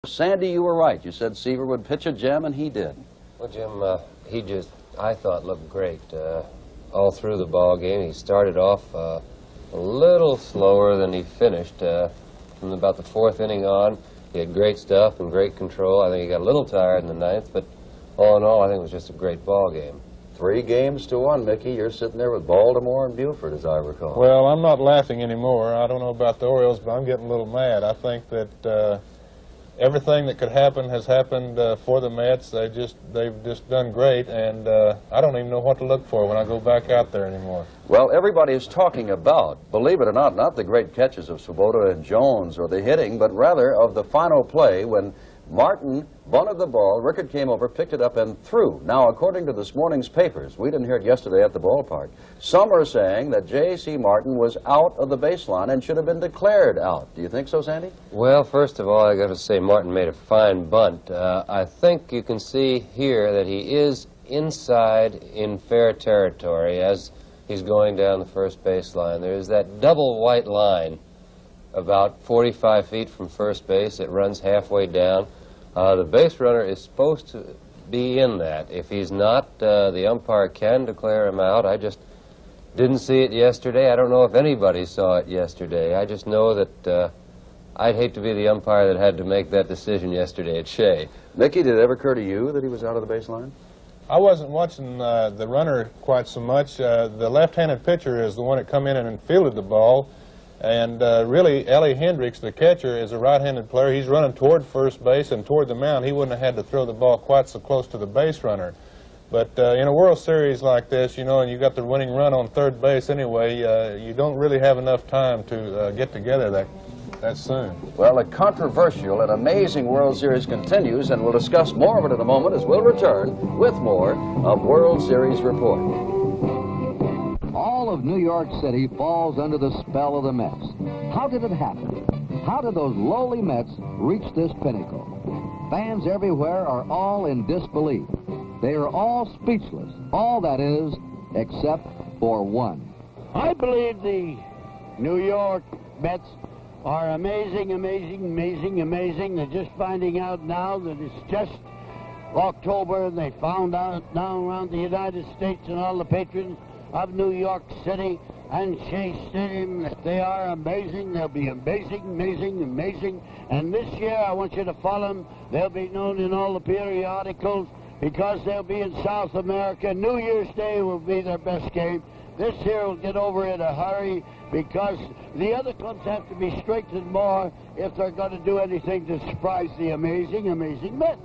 Sandy, you were right. You said Seaver would pitch a gem, and he did. Well, Jim, he just, I thought, looked great all through the ball game. He started off a little slower than he finished from about the 4th inning on. He had great stuff and great control. I think he got a little tired in the 9th, but all in all, I think it was just a great ball game. 3-1, Mickey. You're sitting there with Baltimore and Buford, as I recall. Well, I'm not laughing anymore. I don't know about the Orioles, but I'm getting a little mad. I think that everything that could happen has happened for the Mets. They've just done great, and I don't even know what to look for when I go back out there anymore. Well, everybody is talking about, believe it or not the great catches of Swoboda and Jones or the hitting, but rather of the final play when Martin bunted the ball, Rickard came over, picked it up, and threw. Now, according to this morning's papers, we didn't hear it yesterday at the ballpark, some are saying that J.C. Martin was out of the baseline and should have been declared out. Do you think so, Sandy? Well, first of all, I got to say Martin made a fine bunt. I think you can see here that he is inside in fair territory as he's going down the first baseline. There's that double white line about 45 feet from first base. It runs halfway down. The base runner is supposed to be in that. If he's not, the umpire can declare him out. I just didn't see it yesterday. I don't know if anybody saw it yesterday. I just know that I'd hate to be the umpire that had to make that decision yesterday at Shea. Mickey, did it ever occur to you that he was out of the baseline? I wasn't watching the runner quite so much. The left-handed pitcher is the one that come in and fielded the ball. And really, Ellie Hendricks, the catcher, is a right-handed player. He's running toward first base and toward the mound. He wouldn't have had to throw the ball quite so close to the base runner. But in a World Series like this, you know, and you got the winning run on third base anyway, you don't really have enough time to get together that soon. Well, the controversial and amazing World Series continues, and we'll discuss more of it in a moment as we'll return with more of World Series Report. All of New York City falls under the spell of the Mets. How did it happen? How did those lowly Mets reach this pinnacle? Fans everywhere are all in disbelief. They are all speechless. All that is, except for one. I believe the New York Mets are amazing, amazing, amazing, amazing. They're just finding out now that it's just October, and they found out now around the United States and all the patrons of New York City and Shea Stadium that they are amazing. They'll be amazing, amazing, amazing. And this year, I want you to follow them. They'll be known in all the periodicals because they'll be in South America. New Year's Day will be their best game. This here will get over in a hurry because the other clubs have to be strengthened more if they're going to do anything to surprise the amazing, amazing Mets.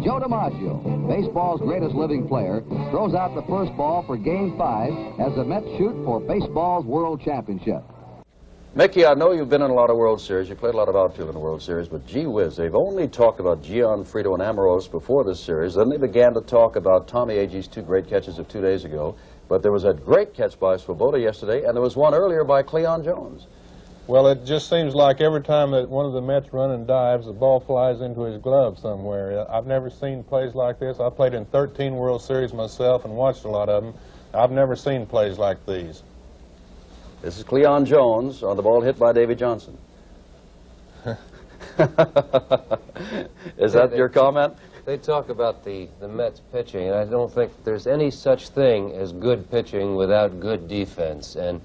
Joe DiMaggio, baseball's greatest living player, throws out the first ball for Game 5 as the Mets shoot for baseball's World Championship. Mickey, I know you've been in a lot of World Series. You played a lot of outfield in the World Series, but gee whiz, they've only talked about Gianfrido and Amoros before this series. Then they began to talk about Tommy Agee's 2 great catches of 2 days ago. But there was a great catch by Swoboda yesterday, and there was one earlier by Cleon Jones. Well, it just seems like every time that one of the Mets run and dives, the ball flies into his glove somewhere. I've never seen plays like this. I played in 13 World Series myself and watched a lot of them. I've never seen plays like these. This is Cleon Jones on the ball hit by Davy Johnson. Is that your comment? They talk about the Mets pitching, and I don't think there's any such thing as good pitching without good defense. And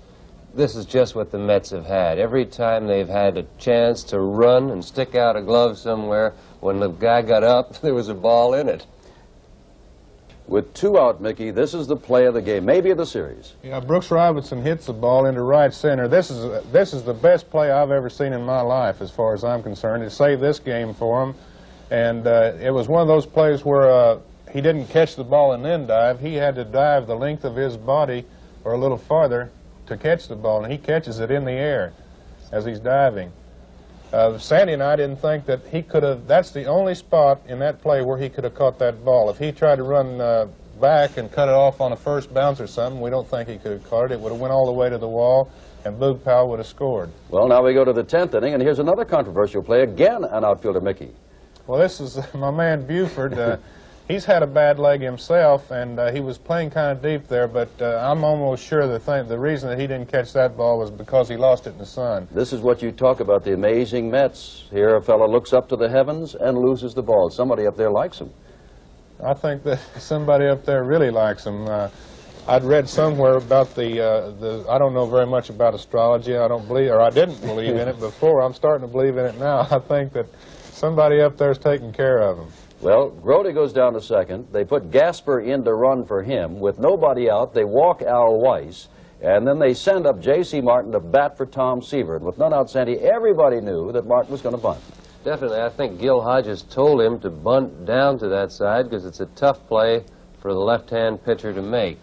this is just what the Mets have had. Every time they've had a chance to run and stick out a glove somewhere, when the guy got up, there was a ball in it. With 2 out, Mickey, this is the play of the game, maybe of the series. Yeah, Brooks Robinson hits the ball into right center. This is the best play I've ever seen in my life, as far as I'm concerned. It saved this game for him, and it was one of those plays where he didn't catch the ball and then dive. He had to dive the length of his body or a little farther to catch the ball, and he catches it in the air as he's diving. Sandy and I didn't think that he could have, that's the only spot in that play where he could have caught that ball. If he tried to run back and cut it off on a first bounce or something, we don't think he could have caught it. It would have went all the way to the wall, and Boog Powell would have scored. Well, now we go to the 10th inning, and here's another controversial play, again an outfielder, Mickey. Well, this is my man Buford. he's had a bad leg himself, and he was playing kind of deep there, but I'm almost sure the reason that he didn't catch that ball was because he lost it in the sun. This is what you talk about, the amazing Mets. Here a fellow looks up to the heavens and loses the ball. Somebody up there likes him. I think that somebody up there really likes him. I'd read somewhere about I don't know very much about astrology. I don't believe, or I didn't believe in it before. I'm starting to believe in it now. I think that somebody up there is taking care of him. Well, Grody goes down to second. They put Gasper in to run for him. With nobody out, they walk Al Weiss, and then they send up J.C. Martin to bat for Tom Seaver. And with none out, Sandy, everybody knew that Martin was going to bunt. Definitely. I think Gil Hodges told him to bunt down to that side because it's a tough play for the left-hand pitcher to make.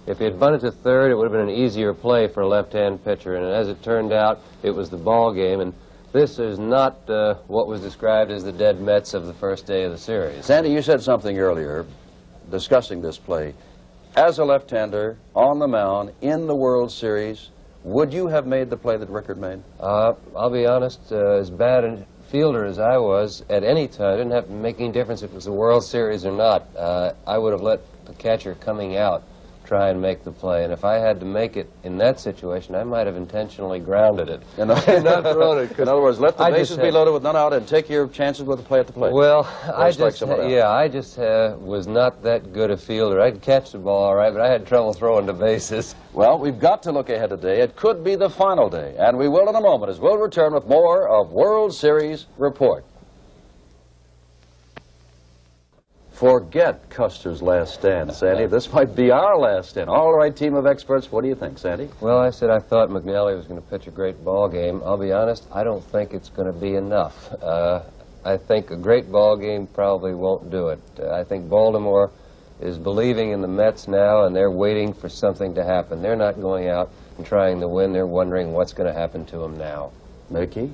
If he had bunted to third, it would have been an easier play for a left-hand pitcher. And as it turned out, it was the ball game. And this is not what was described as the dead Mets of the first day of the series. Sandy, you said something earlier discussing this play. As a left-hander, on the mound, in the World Series, would you have made the play that Rickard made? I'll be honest, as bad a fielder as I was, at any time, it didn't have to make any difference if it was the World Series or not. I would have let the catcher coming out try and make the play. And if I had to make it in that situation, I might have intentionally grounded it. And not thrown it. In other words, let the bases be loaded with none out and take your chances with the play at the plate. Well, I just was not that good a fielder. I could catch the ball all right, but I had trouble throwing the bases. Well, we've got to look ahead today. It could be the final day, and we will in a moment as we'll return with more of World Series Report. Forget Custer's last stand, Sandy. This might be our last stand. All right, team of experts, what do you think, Sandy? Well, I said I thought McNally was going to pitch a great ball game. I'll be honest, I don't think it's going to be enough. I think a great ball game probably won't do it. I think Baltimore is believing in the Mets now, and they're waiting for something to happen. They're not going out and trying to win. They're wondering what's going to happen to them now. Mickey?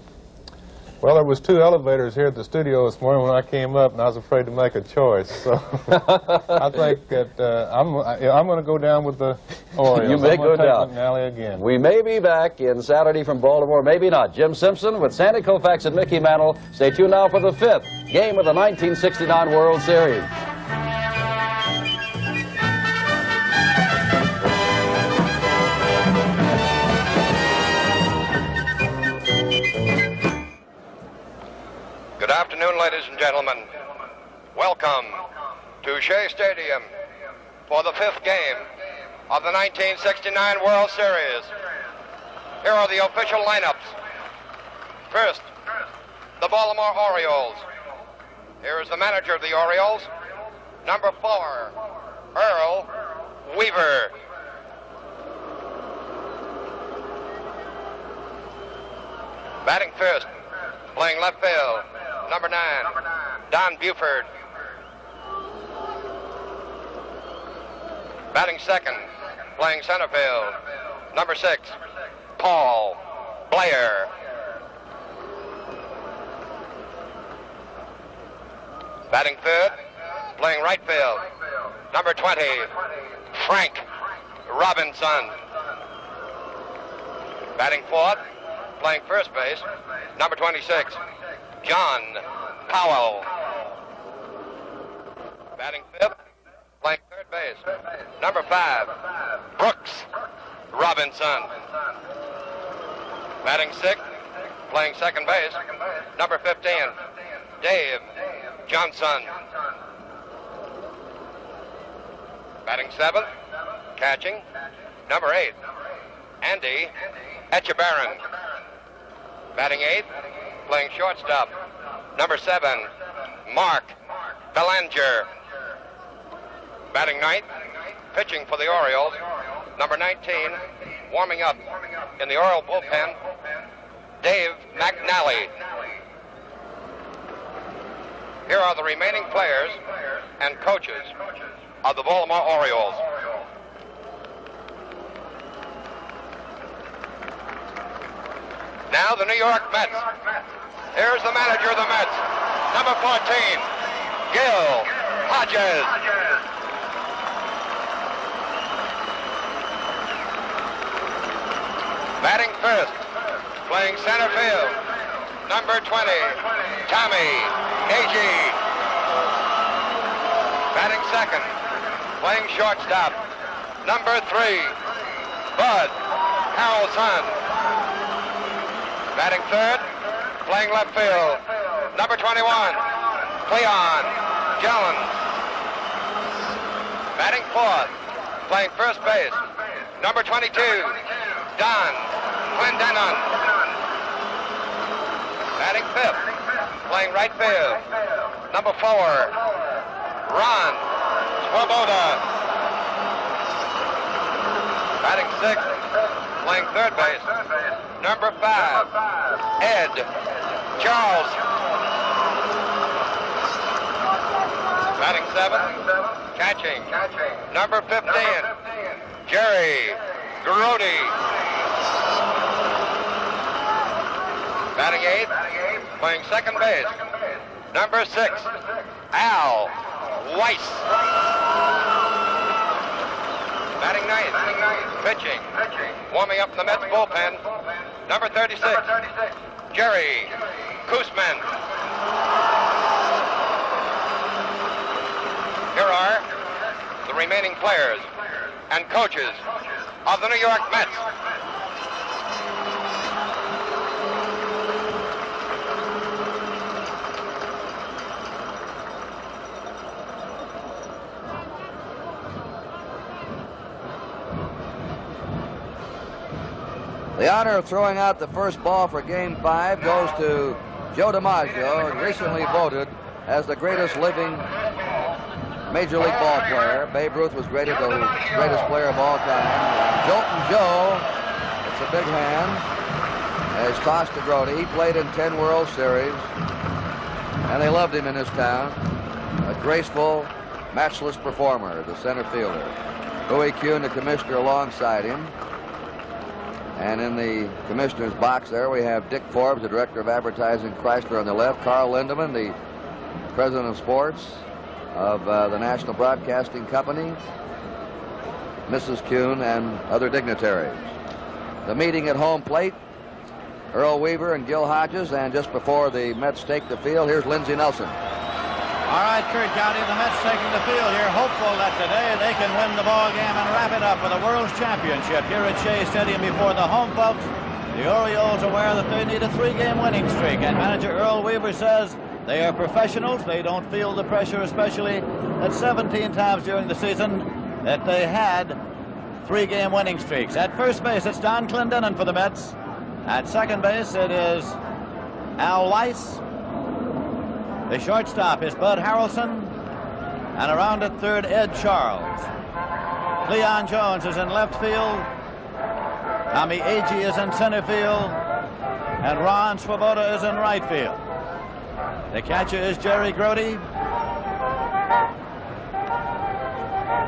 Well, there was 2 elevators here at the studio this morning when I came up, and I was afraid to make a choice. So I think that I'm going to go down with the Orioles. You may go down. McNally again. We may be back in Saturday from Baltimore, maybe not. Jim Simpson with Sandy Koufax and Mickey Mantle. Stay tuned now for the 5th game of the 1969 World Series. Good afternoon, ladies and gentlemen. Welcome to Shea Stadium for the 5th game of the 1969 World Series. Here are the official lineups. First, the Baltimore Orioles. Here is the manager of the Orioles, number 4, Earl Weaver. Batting first, playing left field, number 9, Don Buford. Batting second, playing center field, number 6, Paul Blair. Batting third, playing right field, number 20, Frank Robinson. Batting fourth, playing first base, number 26, John Powell. Batting fifth, playing third base, number 5, Brooks Robinson. Batting sixth, playing second base, number 15, Dave Johnson. Batting seventh, catching, number 8, Andy Etchebarren. Batting eighth, playing shortstop, number 7, Mark Belanger. Batting ninth, pitching for the Orioles, number 19, warming up in the Oriole bullpen, Dave McNally. Here are the remaining players and coaches of the Baltimore Orioles. Now the New York Mets. Here's the manager of the Mets, number 14, Gil Hodges. Batting first, playing center field, number 20, Tommy Agee. Batting second, playing shortstop, number 3, Bud Harrelson. Batting third, playing left field, number 21, Cleon Jones. Batting fourth, playing first base, number 22, Don Clendenon. Batting fifth, playing right field, number 4, Ron Swoboda. Batting sixth, playing third base, number 5, Ed Charles. Batting seventh, catching, number 15, Jerry Grody. Batting eighth, playing second base, number 6, Al Weiss. Batting ninth, pitching, warming up in the Mets bullpen, number 36, Jerry Koosman. Here are the remaining players and coaches of the New York Mets. The honor of throwing out the first ball for Game 5 goes to Joe DiMaggio, recently voted as the greatest living Major League ball player. Babe Ruth was rated the greatest player of all time. Jolton Joe, it's a big hand, has tossed to Grody. He played in 10 World Series, and they loved him in this town. A graceful, matchless performer, the center fielder. Bowie Kuhn, the commissioner, alongside him. And in the commissioner's box there, we have Dick Forbes, the director of advertising, Chrysler, on the left. Carl Lindemann, the president of sports of the National Broadcasting Company. Mrs. Kuhn and other dignitaries. The meeting at home plate, Earl Weaver and Gil Hodges. And just before the Mets take the field, here's Lindsey Nelson. All right, Kurt County, the Mets taking the field here, hopeful that today they can win the ball game and wrap it up with a World's Championship here at Shea Stadium before the home folks. The Orioles aware that they need a 3-game winning streak, and manager Earl Weaver says they are professionals. They don't feel the pressure, especially at 17 times during the season that they had 3-game winning streaks. At first base, it's Don Clendenon for the Mets. At second base, it is Al Weiss. The shortstop is Bud Harrelson, and around at third, Ed Charles. Cleon Jones is in left field. Tommy Agee is in center field, and Ron Swoboda is in right field. The catcher is Jerry Grody,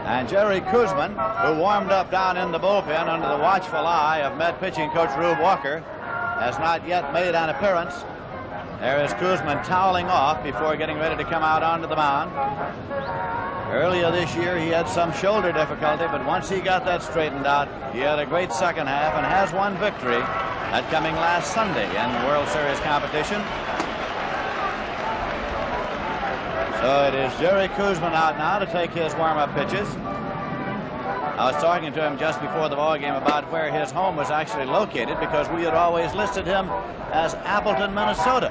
and Jerry Koosman, who warmed up down in the bullpen under the watchful eye of Met pitching coach Rube Walker, has not yet made an appearance. There is Koosman toweling off before getting ready to come out onto the mound. Earlier this year, he had some shoulder difficulty, but once he got that straightened out, he had a great second half and has won victory at coming last Sunday in World Series competition. So it is Jerry Koosman out now to take his warm-up pitches. I was talking to him just before the ball game about where his home was actually located, because we had always listed him as Appleton, Minnesota.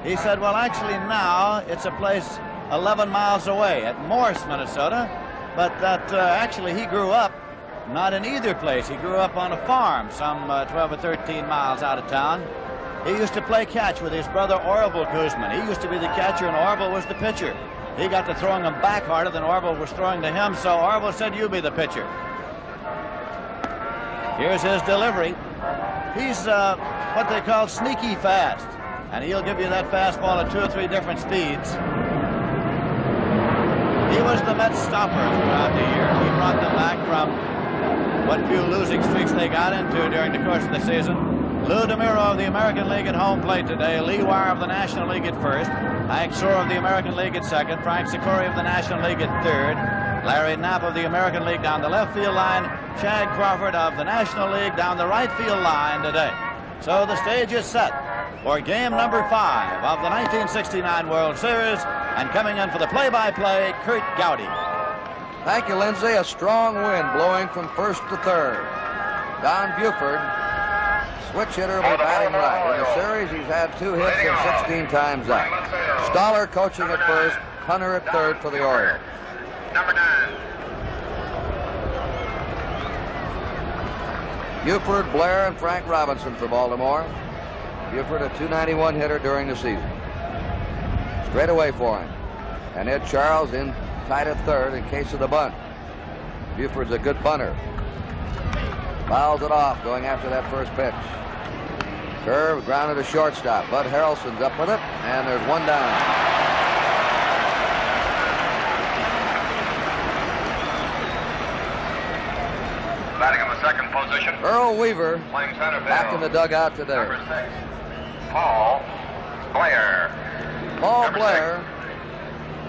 He said, well, actually now it's a place 11 miles away at Morse, Minnesota, but that actually he grew up not in either place. He grew up on a farm some 12 or 13 miles out of town. He used to play catch with his brother Orville Koosman. He used to be the catcher and Orville was the pitcher. He got to throwing him back harder than Orville was throwing to him, so Orville said, you be the pitcher. Here's his delivery. He's what they call sneaky fast, and he'll give you that fastball at 2 or 3 different speeds. He was the Mets stopper throughout the year. He brought them back from what few losing streaks they got into during the course of the season. Lou DeMuro of the American League at home plate today. Lee Wire of the National League at first. Hank Soar of the American League at second. Frank Sikori of the National League at third. Larry Knapp of the American League down the left field line. Chad Crawford of the National League down the right field line today. So the stage is set. for game number 5 of the 1969 World Series. And coming in for the play-by-play, Curt Gowdy. Thank you, Lindsay. A strong wind blowing from first to third. Don Buford, switch hitter, will be batting right. In the series, he's had 2 hits and 16 times up. Stoller coaching at first, Hunter at third for the Orioles. Number 9. Buford, Blair, and Frank Robinson for Baltimore. Buford, a .291 hitter during the season. Straight away for him. And Ed Charles in tight at third in case of the bunt. Buford's a good bunter. Fouls it off, going after that first pitch. Curve, grounded to shortstop. Bud Harrelson's up with it, and there's one down. Batting in the second position. Earl Weaver Playing center field. back in the dugout today. Number 6. Paul Blair. Paul Number Blair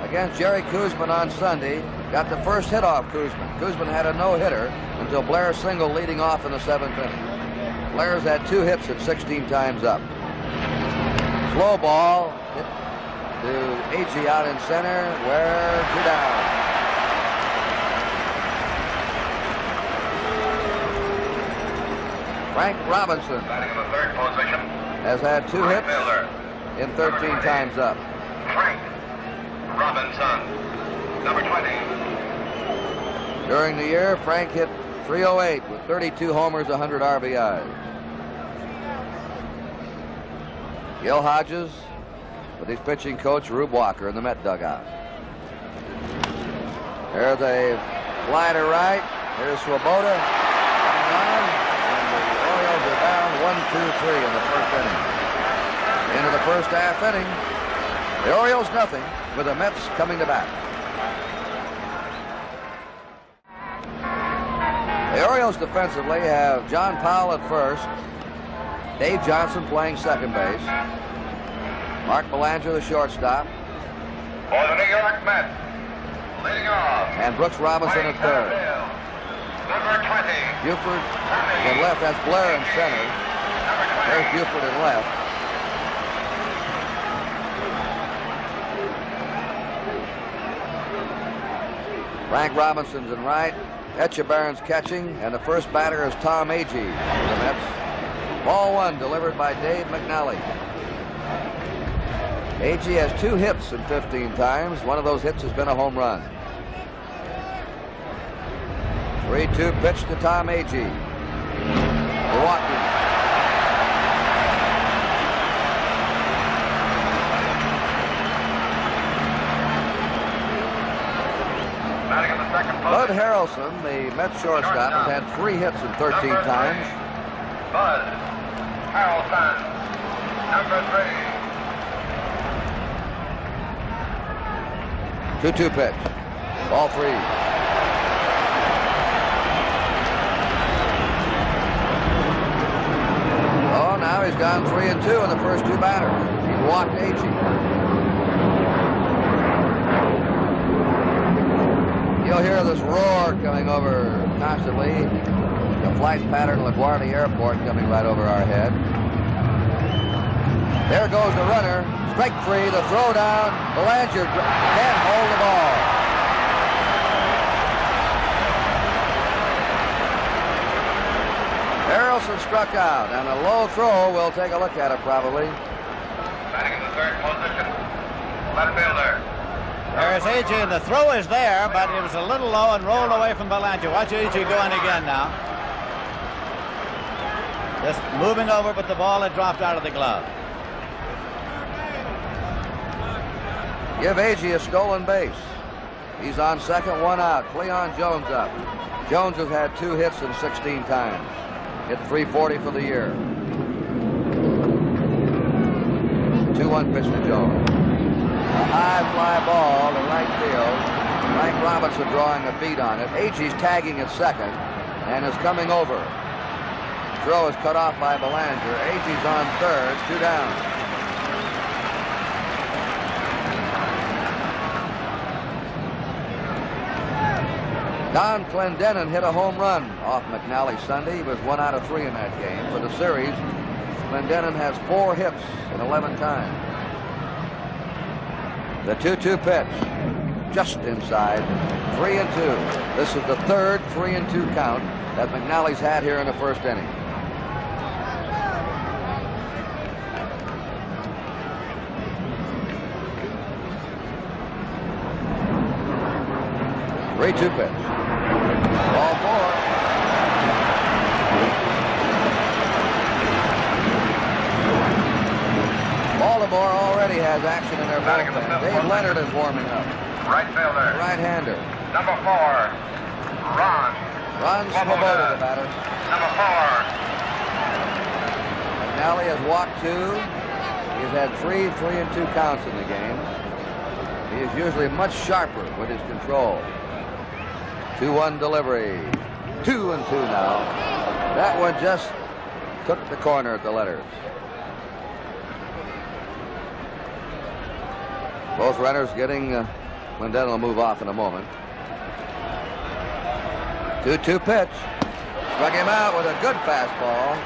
against Jerry Koosman on Sunday. Got the first hit off Koosman. Koosman had a no-hitter until Blair singled leading off in the 7th inning. Blair's had 2 hits at 16 times up. Slow ball hit to Agee out in center. Where 2 down. Frank Robinson Batting in the third position. has had 2 hits Fielder. in 13 times up. Frank Robinson. Number 20. During the year, Frank hit .308 with 32 homers, 100 RBIs. Gil Hodges with his pitching coach, Rube Walker, in the Met dugout. There's a fly to right. Here's Swoboda. And the Orioles are down 1-2-3 in the first inning. Into the first half inning. The Orioles nothing, with the Mets coming to bat. The Orioles defensively have John Powell at first, Dave Johnson playing second base, Mark Belanger the shortstop, For the New York Mets. Leading off. and Brooks Robinson at Playing third. center field. Number 20. Buford in left, that's Blair in center. Number 20. There's Buford in left. Frank Robinson's in right. Etchebarren's catching, and the first batter is Tom Agee for the Mets. Ball 1 delivered by Dave McNally. Agee has 2 hits in 15 times. One of those hits has been a home run. 3-2 pitch to Tom Agee. Milwaukee. Batting in the second Bud position. Harrelson, the Mets shortstop, has had 3 hits in 13 Number 3. times. Bud Harrelson. Number 3. 2-2 pitch. Ball 3. Oh, now he's gone 3-2 in the first 2 batters. He walked Agee. You'll hear this roar coming over constantly. The flight pattern of LaGuardia Airport coming right over our head. There goes the runner. Strike 3, the throw down. Belanger can't hold the ball. Harrelson struck out, and a low throw. We'll take a look at it probably. Batting in the third position. Left fielder. There's Agee, and the throw is there, but it was a little low and rolled away from Belanger. Watch Agee going again now. Just moving over, but the ball had dropped out of the glove. Give Agee a stolen base. He's on second, 1 out. Cleon Jones up. Jones has had 2 hits in 16 times. Hit .340 for the year. 2-1 pitch to Jones. A high fly ball to right field. Frank Robinson drawing a beat on it. Agee's tagging at second and is coming over. Throw is cut off by Belanger. Agee's on third. 2 down. Don Clendenin hit a home run off McNally Sunday. He was 1 out of 3 in that game. For the series, Clendenin has 4 hits in 11 times. The 2-2 pitch, just inside, 3-2. This is the third 3-2 count that McNally's had here in the first inning. Three-two pitch. Ball 4. Baltimore already has action in their bullpen. Dave Leonard is warming up. Right fielder. Right-hander. Number 4, Ron. Ron Swoboda, the batter. Number 4. McNally has walked 2. He's had 3 3-2 counts in the game. He is usually much sharper with his control. 2-1 delivery. 2-2 now. That one just took the corner at the letters. Both runners getting, Clendenin will move off in a moment. 2-2 pitch. Struck him out with a good fastball.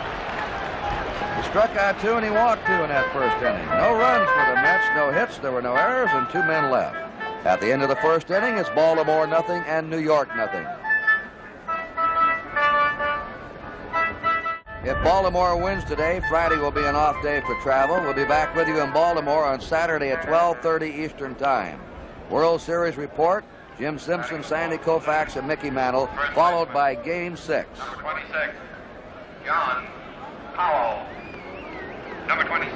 He struck out 2 and he walked 2 in that first inning. No runs for the Mets, no hits, there were no errors, and 2 men left. At the end of the first inning, it's Baltimore nothing and New York nothing. If Baltimore wins today, Friday will be an off day for travel. We'll be back with you in Baltimore on Saturday at 12:30 Eastern Time. World Series report, Jim Simpson, Sandy Koufax, and Mickey Mantle, followed by Game 6. Number 26, John Powell. Number 26.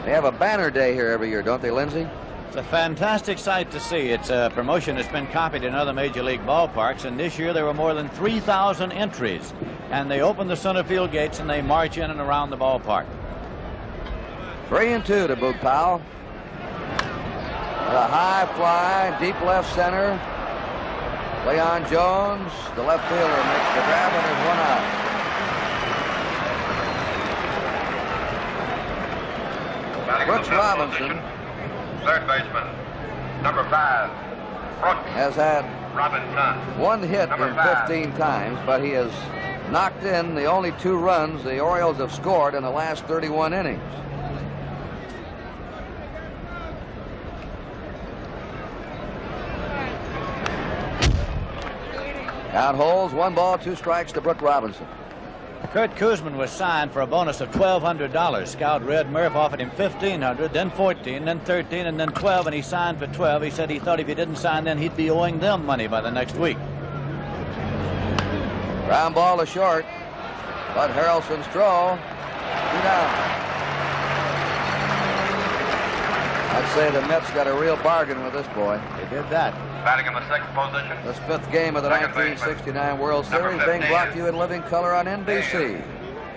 They have a banner day here every year, don't they, Lindsay? It's a fantastic sight to see. It's a promotion that's been copied in other major league ballparks, and this year there were more than 3,000 entries. And they open the center field gates and they march in and around the ballpark. 3-2 to Boog Powell. A high fly, deep left center. Leon Jones, the left fielder, makes the grab, and there's 1 out. Brooks Robinson, third baseman, number 5, Brooks has had Robinson. 1 hit Number in 5. 15 times, but he has knocked in the only 2 runs the Orioles have scored in the last 31 innings. Count holds, 1 ball, 2 strikes to Brooks Robinson. Kurt Kuzman was signed for a bonus of $1,200. Scout Red Murph offered him $1,500, then $14, then $13, and then $12, and he signed for $12. He said he thought if he didn't sign then he'd be owing them money by the next week. Ground ball to short. Bud Harrelson's throw. 2 down. I'd say the Mets got a real bargain with this boy. They did that. Batting in the 6th position. This 5th game of the Second 1969 World Number Series being 15. brought to you in living color on NBC.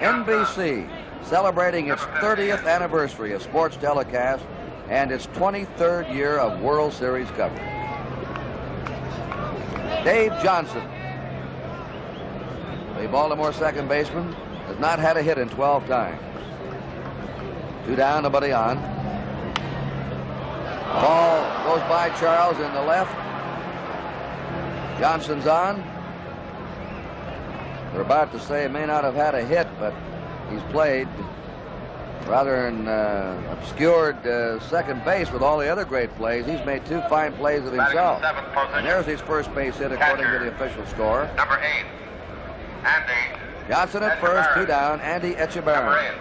NBC celebrating its 30th anniversary of sports telecast and its 23rd year of World Series coverage. Dave Johnson, the Baltimore second baseman, has not had a hit in 12 times. 2 down, nobody on. Ball goes by Charles in the left. Johnson's on. We're about to say he may not have had a hit, but he's played rather an obscured second base with all the other great plays. He's made 2 fine plays of himself. Batting in the 7th position. And there's his first base hit according to the official score. Number 8, Andy Johnson at first, 2 down. Andy Number Etchebarren.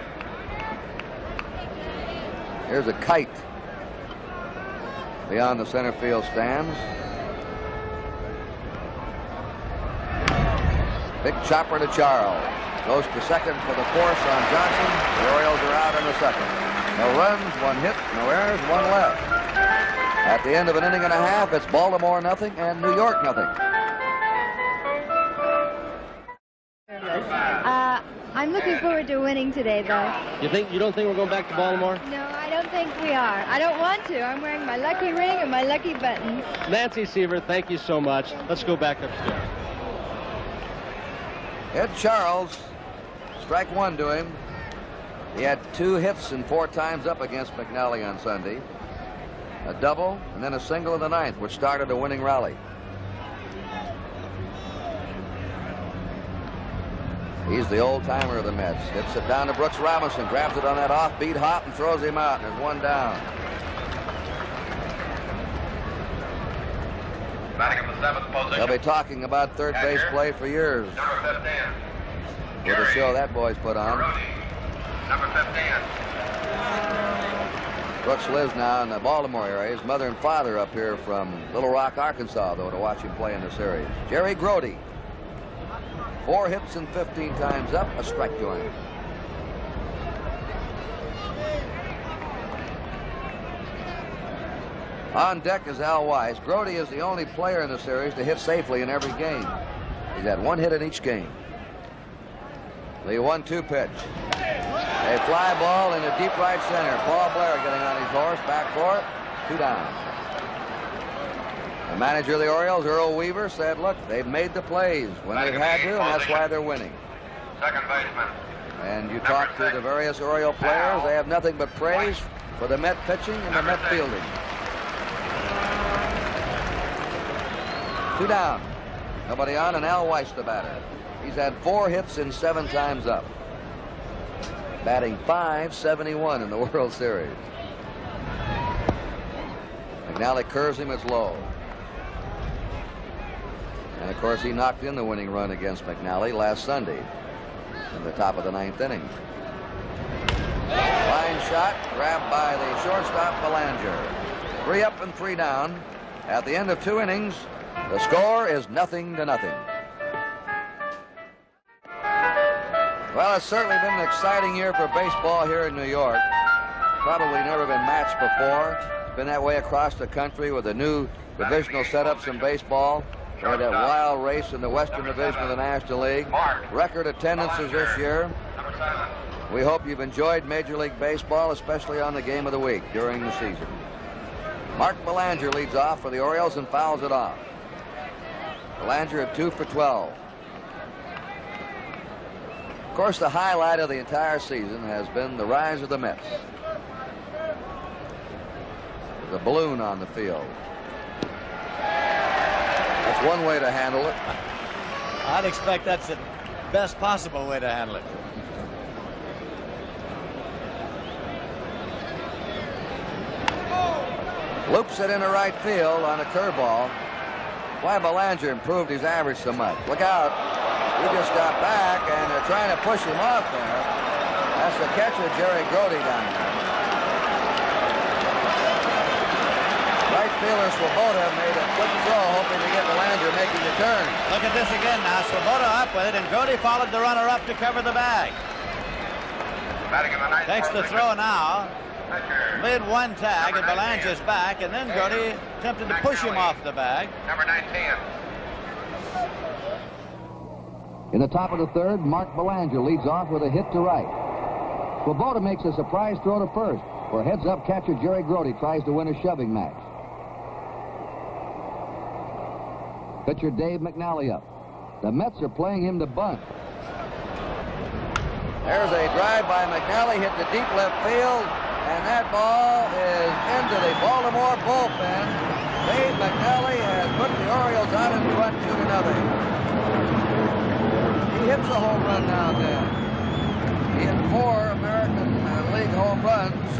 8. Here's a kite beyond the center field stands. Big chopper to Charles. Goes to second for the force on Johnson. The Orioles are out in the second. No runs, 1 hit, no errors, 1 left. At the end of an inning and a half, it's Baltimore nothing and New York nothing. I'm looking forward to winning today, though. You don't think we're going back to Baltimore? No, I don't think we are. I don't want to. I'm wearing my lucky ring and my lucky buttons. Nancy Seaver, thank you so much. Let's go back upstairs. Ed Charles, strike 1 to him. He had 2 hits and 4 times up against McNally on Sunday. A double and then a single in the 9th, which started a winning rally. He's the old-timer of the Mets. Hits it down to Brooks Robinson. Grabs it on that offbeat hop and throws him out. And there's one down. Batting in the 7th position. They'll be talking about third base play for years. Number 15. With the show that boy's put on. Number 15. Brooks lives now in the Baltimore area. His mother and father up here from Little Rock, Arkansas, though, to watch him play in the series. Jerry Grody. 4 hits and 15 times up, a strike to him. On deck is Al Weiss. Grody is the only player in the series to hit safely in every game. He's had 1 hit in each game. The 1-2 pitch. A fly ball in the deep right center. Paul Blair getting on his horse, back for it. 2 down. The manager of the Orioles, Earl Weaver, said, look, they've made the plays when they've had to, and that's why they're winning. Second baseman. And you talk to the various Oriole players, they have nothing but praise for the Met pitching and the Met fielding. 2 down. Nobody on, and Al Weiss the batter. He's had 4 hits in 7 times up. Batting .571 in the World Series. McNally curves him, it's low. And of course he knocked in the winning run against McNally last Sunday in the top of the 9th inning. Line shot grabbed by the shortstop Belanger. 3 up and 3 down. At the end of 2 innings, the score is 0-0. Well, it's certainly been an exciting year for baseball here in New York. Probably never been matched before. It's been that way across the country with the new divisional setups in baseball. We had that wild race in the Western Division of the National League. Record attendances this year. We hope you've enjoyed Major League Baseball, especially on the game of the week during the season. Mark Belanger leads off for the Orioles and fouls it off. Belanger at 2 for 12. Of course, the highlight of the entire season has been the rise of the Mets. The balloon on the field. That's one way to handle it. I'd expect that's the best possible way to handle it. Loops it into right field on a curveball. Why Belanger improved his average so much? Look out. He just got back, and they're trying to push him off there. That's the catcher, Jerry Grody, down there. Right fielder Swoboda made a quick throw, hoping to get Belanger making the turn. Look at this again now. Swoboda up with it, and Grody followed the runner up to cover the bag. Takes the throw now. Mid one tag, and Belanger's back, and then Grody attempted to push him off the bag. Number 19. In the top of the 3rd, Mark Belanger leads off with a hit to right. Swoboda makes a surprise throw to first, where heads-up catcher Jerry Grody tries to win a shoving match. Pitcher Dave McNally up. The Mets are playing him to bunt. There's a drive by McNally, hit the deep left field, and that ball is into the Baltimore bullpen. Dave McNally has put the Orioles out in front 2-0. He hits a home run now and then. He hit 4 American League home runs.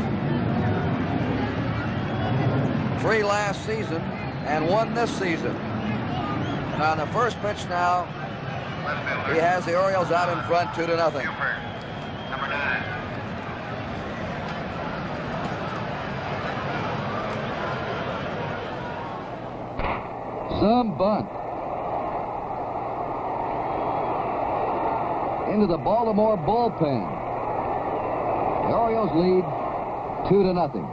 3 last season and 1 this season. And on the first pitch now, he has the Orioles out in front 2-0. Number 9. Some bunt. Into the Baltimore bullpen. The Orioles lead 2-0.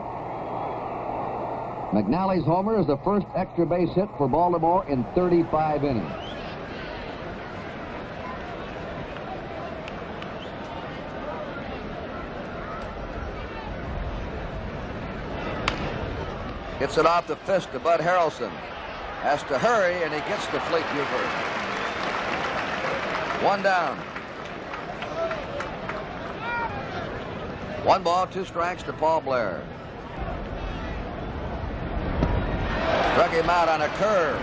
McNally's homer is the first extra base hit for Baltimore in 35 innings. Gets it off the fist to Bud Harrelson. Has to hurry, and he gets to Fleet Buford. 1 down. 1 ball, 2 strikes to Paul Blair. Struck him out on a curve.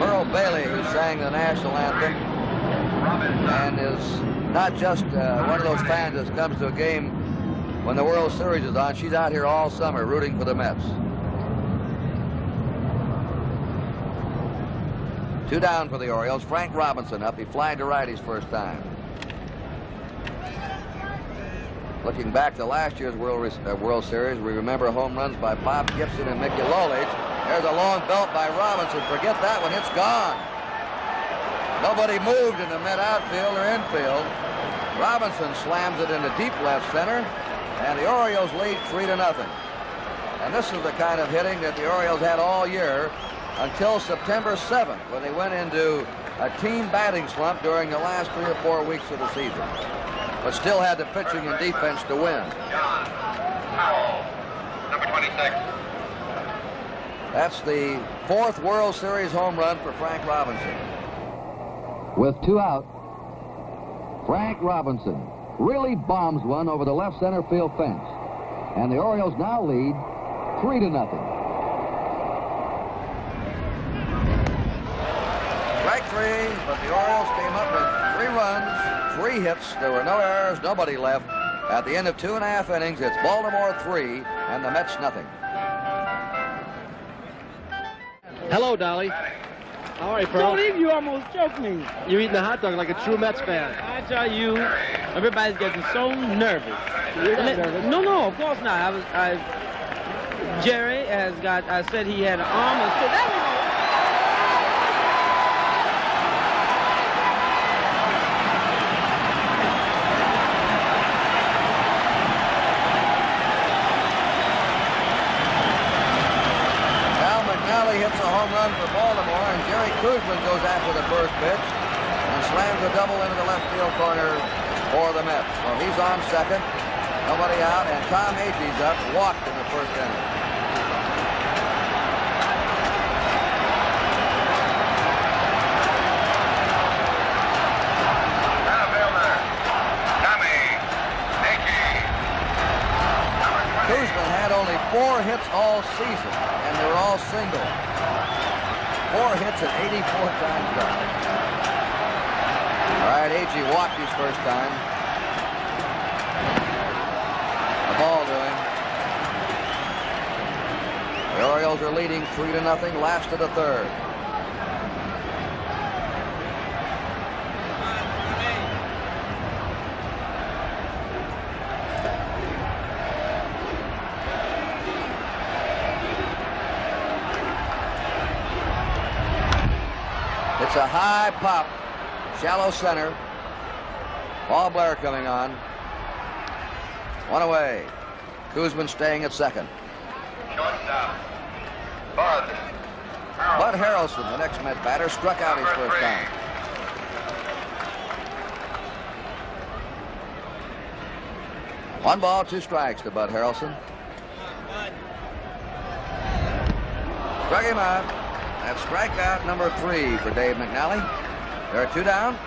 Merle Bailey, who sang the national anthem and is not just one of those fans that comes to a game when the World Series is on. She's out here all summer rooting for the Mets. 2 down for the Orioles. Frank Robinson up. He flied to right his first time. Looking back to last year's World Series, we remember home runs by Bob Gibson and Mickey Lolich. There's a long belt by Robinson. Forget that one. It's gone. Nobody moved in the Met outfield or infield. Robinson slams it into deep left center, and the Orioles lead 3-0. And this is the kind of hitting that the Orioles had all year until September 7th, when they went into a team batting slump during the last 3 or 4 weeks of the season, but still had the pitching and defense to win. Number 26. That's the 4th World Series home run for Frank Robinson. With 2 out, Frank Robinson really bombs one over the left center field fence. And the Orioles now lead 3-0. Strike 3, but the Orioles came up with 3 runs, 3 hits. There were no errors, nobody left. At the end of 2.5 innings, it's Baltimore 3 and the Mets nothing. Hello, Dolly. How are you, Pearl? Don't eat, you almost choked me. You're eating a hot dog like a true Mets fan. I tell you, everybody's getting so nervous. You're not nervous? No, of course not. Jerry has got, I said he had an arm and so there we go. Hits a home run for Baltimore, and Jerry Koosman goes after the first pitch and slams a double into the left field corner for the Mets. Well, he's on second, nobody out, and Tom Agee up, walked in the first inning. Koosman had only 4 hits all season, and they were all single. 4 hits and 84 times up. All right, Agee walked his first time. A ball to him. The Orioles are leading 3-0, last of the 3rd. It's a high pop, shallow center. Paul Blair coming on. 1 away. Koosman staying at second. Shortstop, Bud. Bud Harrelson, the next Met batter, struck out his first time. One ball, 2 strikes to Bud Harrelson. Struck him out. That's strikeout number 3 for Dave McNally. There are 2 down,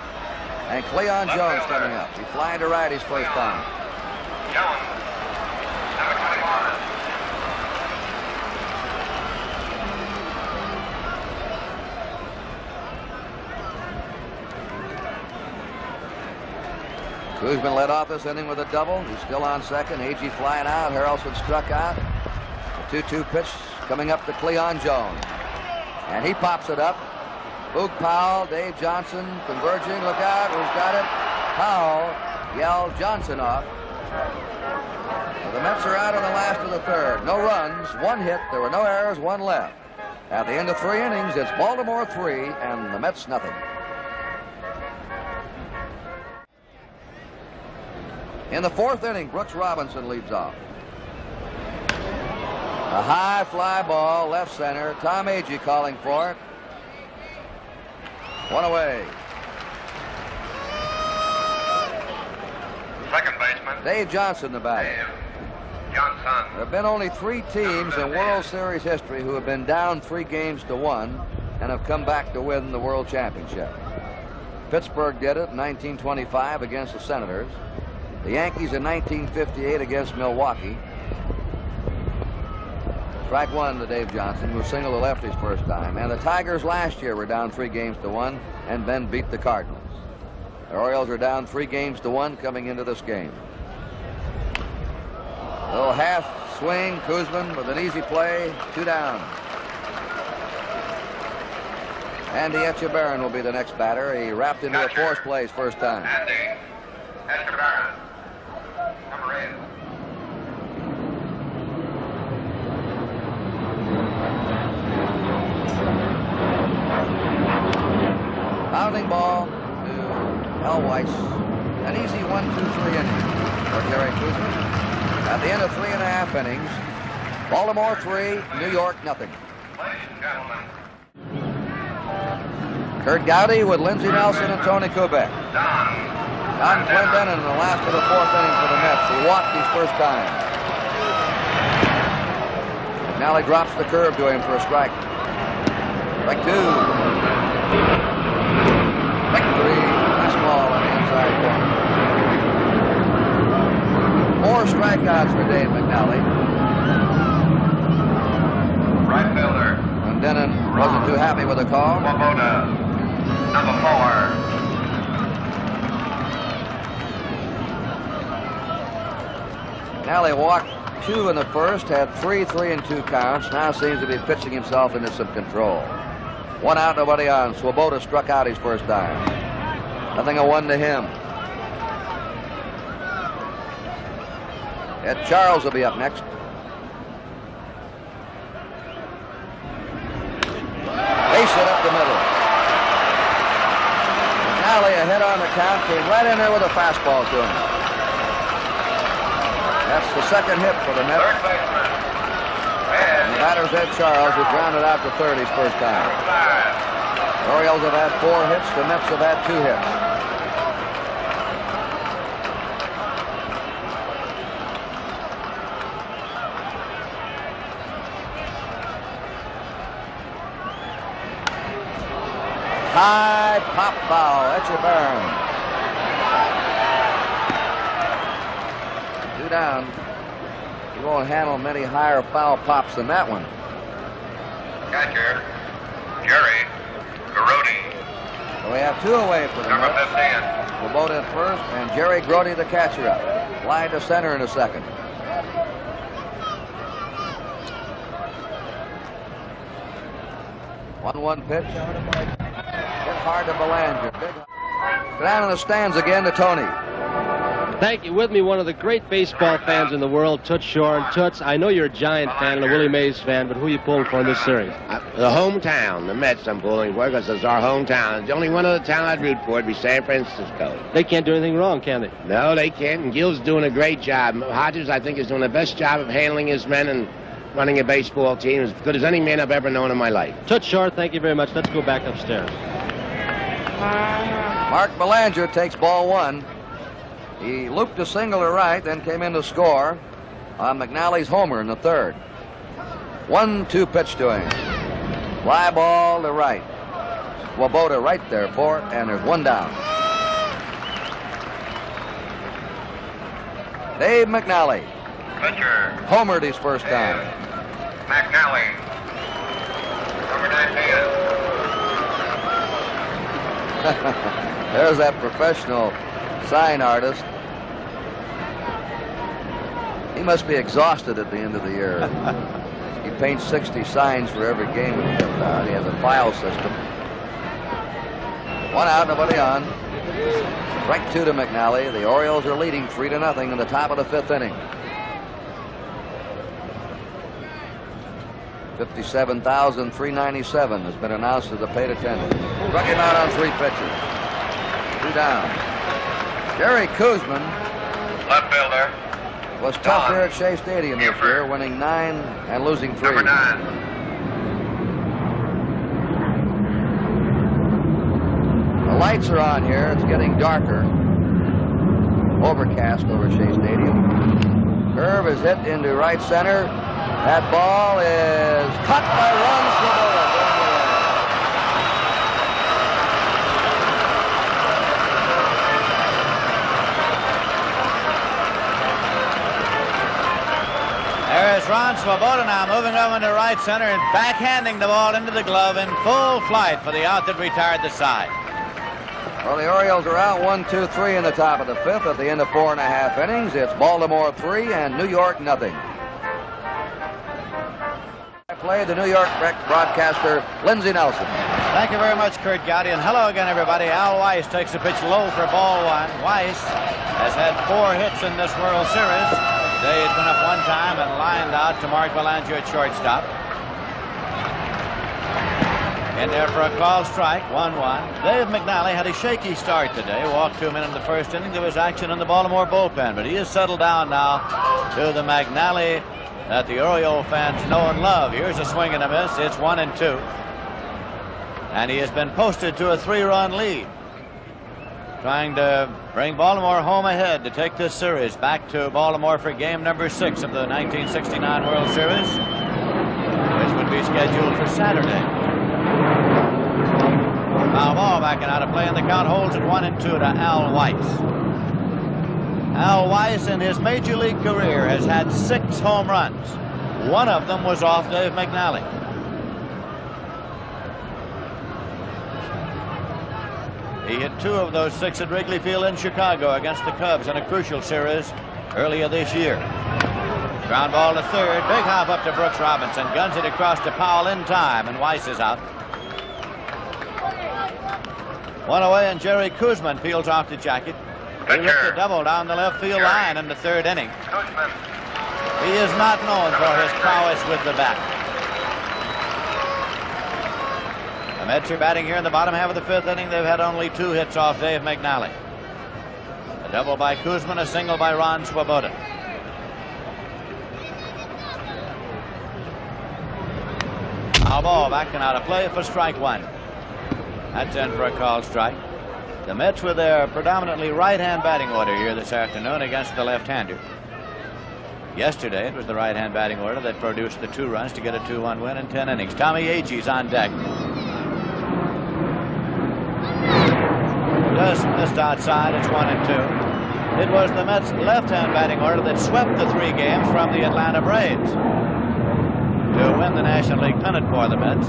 and Cleon Jones coming up. He flying to right his first time. Jones, number 21. Koosman led off this inning with a double. He's still on second. Agee flying out. Harrelson struck out. The 2-2 pitch coming up to Cleon Jones. And he pops it up. Boog Powell, Dave Johnson converging. Look out, who's got it? Powell yelled Johnson off. So the Mets are out in the last of the 3rd. No runs, 1 hit. There were no errors, 1 left. At the end of 3 innings, it's Baltimore 3 and the Mets nothing. In the 4th inning, Brooks Robinson leads off. A high fly ball, left center. Tom Agee calling for it. 1 away. Second baseman, Dave Johnson, the batter. Dave Johnson. There have been only 3 teams in World Series history who have been down 3 games to 1 and have come back to win the World Championship. Pittsburgh did it in 1925 against the Senators. The Yankees in 1958 against Milwaukee. Strike one to Dave Johnson, who singled the left his first time. And the Tigers last year were down 3-1 and then beat the Cardinals. The Orioles are down 3-1 coming into this game. Little half swing, Kuzman with an easy play, 2 down. Andy Etchebarren will be the next batter. He wrapped into a force play his first time. Andy Etchebarren, number 8. Pounding ball to Elweiss. An easy 1-2-3 inning for Gary Kuzman. At the end of 3.5 innings, Baltimore 3, New York nothing. Ladies and gentlemen, Kurt Gowdy with Lindsey Nelson and Tony Kubek. Don Clendenin in the last of the 4th inning for the Mets. He walked his first time. Now he drops the curve to him for a strike. Strike 2. Strike 3. Fastball on the inside corner. 4 strikeouts for Dave McNally. right fielder. Clendenin wasn't too happy with the call. Swoboda, number 4. Nally walked 2 in the first, had 3 3-2 counts. Now seems to be pitching himself into some control. 1 out, nobody on. Swoboda struck out his first time. Nothing, a 1 to him. Ed Charles will be up next. Base hit up the middle. Nally ahead on the count, came right in there with a fastball to him. That's the second hit for the Mets. Third baseman. And the batter's Ed Charles, who grounded out to third his first time. The Orioles have had 4 hits. The Mets have had 2 hits. High pop foul, Etchebarren. 2 down. He won't handle many higher foul pops than that one. Catcher, Jerry Garodi, So we have 2 away for the number Mets. 15. Swoboda at first, and Jerry Grody, the catcher, up. Fly to center in a second. One pitch. Hit hard to Belanger. Down in the stands again to Tony. Thank you. With me, one of the great baseball fans in the world, Toots Shore. And Toots, I know you're a Giant fan and a Willie Mays fan, but who are you pulling for in this series? The hometown, the Mets I'm pulling for, because it's our hometown. It's the only one other town I'd root for would be San Francisco. They can't do anything wrong, can they? No, they can't, and Gil's doing a great job. Hodges, I think, is doing the best job of handling his men and running a baseball team as good as any man I've ever known in my life. Toots Shore, thank you very much. Let's go back upstairs. Mark Belanger takes ball 1. He looped a single to right, then came in to score on McNally's homer in the third. 1-2 pitch to him. Fly ball to right. Swoboda right there for it, and there's 1 down. Dave McNally. Pitcher, Homered his first time. McNally, number 19. There's that professional sign artist. He must be exhausted at the end of the year. He paints 60 signs for every game he puts out. He has a file system. 1 out, nobody on. Strike 2 to McNally. The Orioles are leading 3-0 in the top of the 5th inning. 57,397 has been announced as the paid attendance. Struck him out on 3 pitches. 2 down. Jerry Kuzman, Left fielder, was tough here at Shea Stadium this year, winning 9 and losing 3. number 9. The lights are on here. It's getting darker. Overcast over Shea Stadium. Curve is hit into right center. That ball is cut by Ron Swoboda. There's Here's Ron Swoboda now moving over to right center and backhanding the ball into the glove in full flight for the out that retired the side. Well, the Orioles are out 1-2-3 in the top of the fifth at the end of 4.5 innings. It's Baltimore 3 and New York nothing. Play the New York broadcaster Lindsey Nelson. Thank you very much, Kurt Gowdy, and hello again, everybody. Al Weiss takes a pitch low for ball one. Weiss has had 4 hits in this World Series. Today he's been up one time and lined out to Mark Belanger at shortstop. In there for a called strike, 1-1. Dave McNally had a shaky start today. Walked 2 men in the first inning. There was action in the Baltimore bullpen, but he has settled down now to the McNally that the Oriole fans know and love. Here's a swing and a miss. It's 1-2. And he has been posted to a 3-run lead. Trying to bring Baltimore home ahead to take this series back to Baltimore for game number 6 of the 1969 World Series, which would be scheduled for Saturday. Foul ball backing out of play, and the count holds at 1-2 to Al Weiss. Al Weiss in his major league career has had 6 home runs. One of them was off Dave McNally. He hit 2 of those 6 at Wrigley Field in Chicago against the Cubs in a crucial series earlier this year. Ground ball to third. Big hop up to Brooks Robinson. Guns it across to Powell in time, and Weiss is out. 1 away, and Jerry Kuzman peels off the jacket. He looked a double down the left field line in the 3rd inning. He is not known for his prowess with the bat. The Mets are batting here in the bottom half of the 5th inning. They've had only 2 hits off Dave McNally. A double by Kuzman, a single by Ron Swoboda. Foul ball backing out of play for strike 1. That's in for a called strike. The Mets with their predominantly right-hand batting order here this afternoon against the left-hander. Yesterday, it was the right-hand batting order that produced the 2 runs to get a 2-1 win in 10 innings. Tommy Agee's on deck. Just missed outside. It's 1-2. It was the Mets' left-hand batting order that swept the 3 games from the Atlanta Braves to win the National League pennant for the Mets.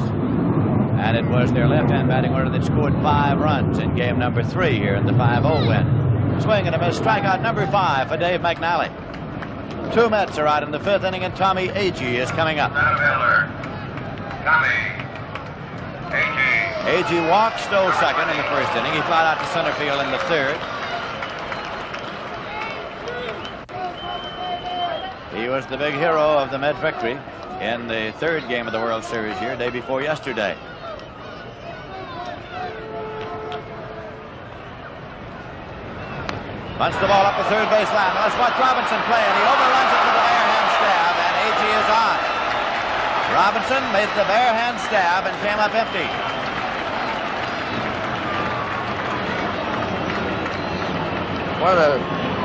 And it was their left-hand batting order that scored 5 runs in game number 3 here in the 5-0 win. Swing and a miss. Strikeout number 5 for Dave McNally. 2 Mets are out in the 5th inning, and Tommy Agee is coming up. Tommy Agee. Agee walked, stole second in the 1st inning. He flied out to center field in the 3rd. He was the big hero of the Met victory in the 3rd game of the World Series here, day before yesterday. Bunts the ball up the 3rd base line. Now let's watch Robinson play, and he overruns it with the bare hand stab, and Agee is on. Robinson made the bare hand stab and came up empty. Well, the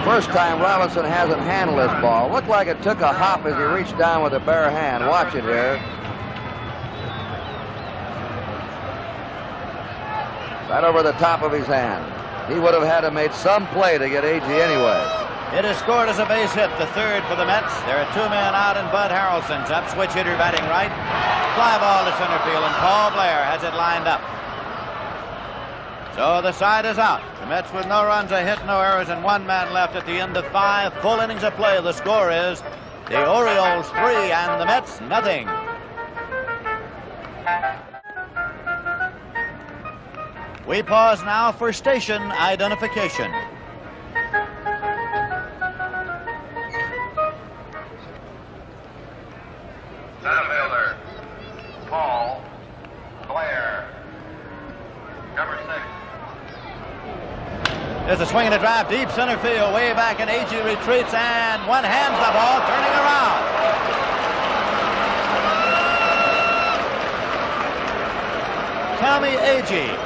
first time Robinson hasn't handled this ball. Looked like it took a hop as he reached down with a bare hand. Watch it here. Right over the top of his hand. He would have had to made some play to get Agee anyway. It is scored as a base hit, the 3rd for the Mets. There are 2 men out, and Bud Harrelson's up. Switch hitter batting right. Fly ball to center field, and Paul Blair has it lined up. So the side is out. The Mets with no runs, a hit, no errors, and 1 man left at the end of 5 full innings of play. The score is the Orioles 3 and the Mets nothing. We pause now for station identification. Center fielder, Paul Blair, number 6. There's a swing and a drive deep center field, way back, and Agee retreats, and one hands the ball, turning around. Tommy Agee.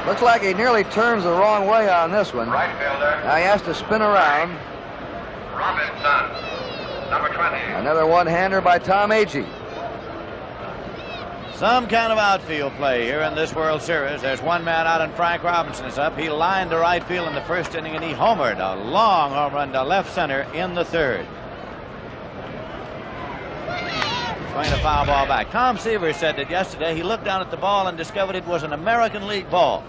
Looks like he nearly turns the wrong way on this one. Right fielder. Now he has to spin around. Robinson, number 20. Another one-hander by Tom Agee. Some kind of outfield play here in this World Series. There's 1 man out, and Frank Robinson is up. He lined to right field in the 1st inning, and he homered a long home run to left center in the 3rd. Swing a foul ball back. Tom Seaver said that yesterday he looked down at the ball and discovered it was an American League ball.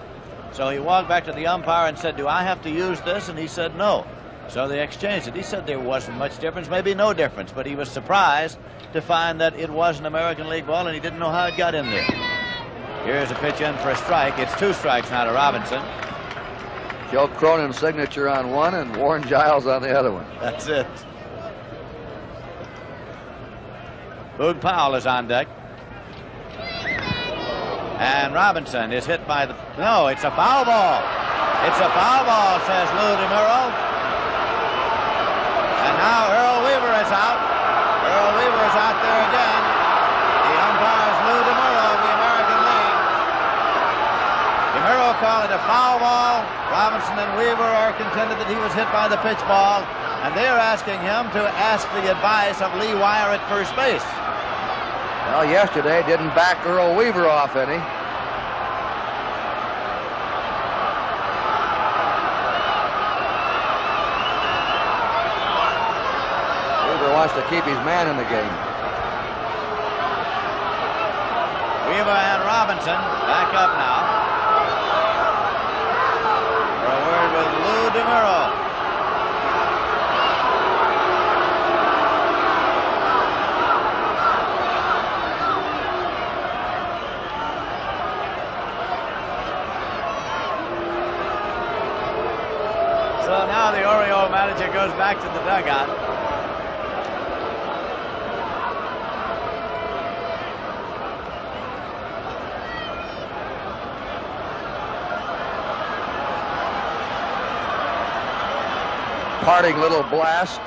So he walked back to the umpire and said, "Do I have to use this?" And he said, "No." So they exchanged it. He said there wasn't much difference, maybe no difference, but he was surprised to find that it was an American League ball and he didn't know how it got in there. Here's a pitch in for a strike. It's 2 strikes now to Robinson. Joe Cronin's signature on one and Warren Giles on the other one. That's it. Boog Powell is on deck. And Robinson is hit by the... No, it's a foul ball. It's a foul ball, says Lou DeMuro. And now Earl Weaver is out. Earl Weaver is out there again. The umpire is Lou DeMuro of the American League. DeMuro called it a foul ball. Robinson and Weaver are contended that he was hit by the pitch ball. And they're asking him to ask the advice of Lee Wire at first base. Well, yesterday didn't back Earl Weaver off any. Weaver wants to keep his man in the game. Weaver and Robinson back up now. For a word with Lou DeMuro. So now the Oriole manager goes back to the dugout. Parting little blast.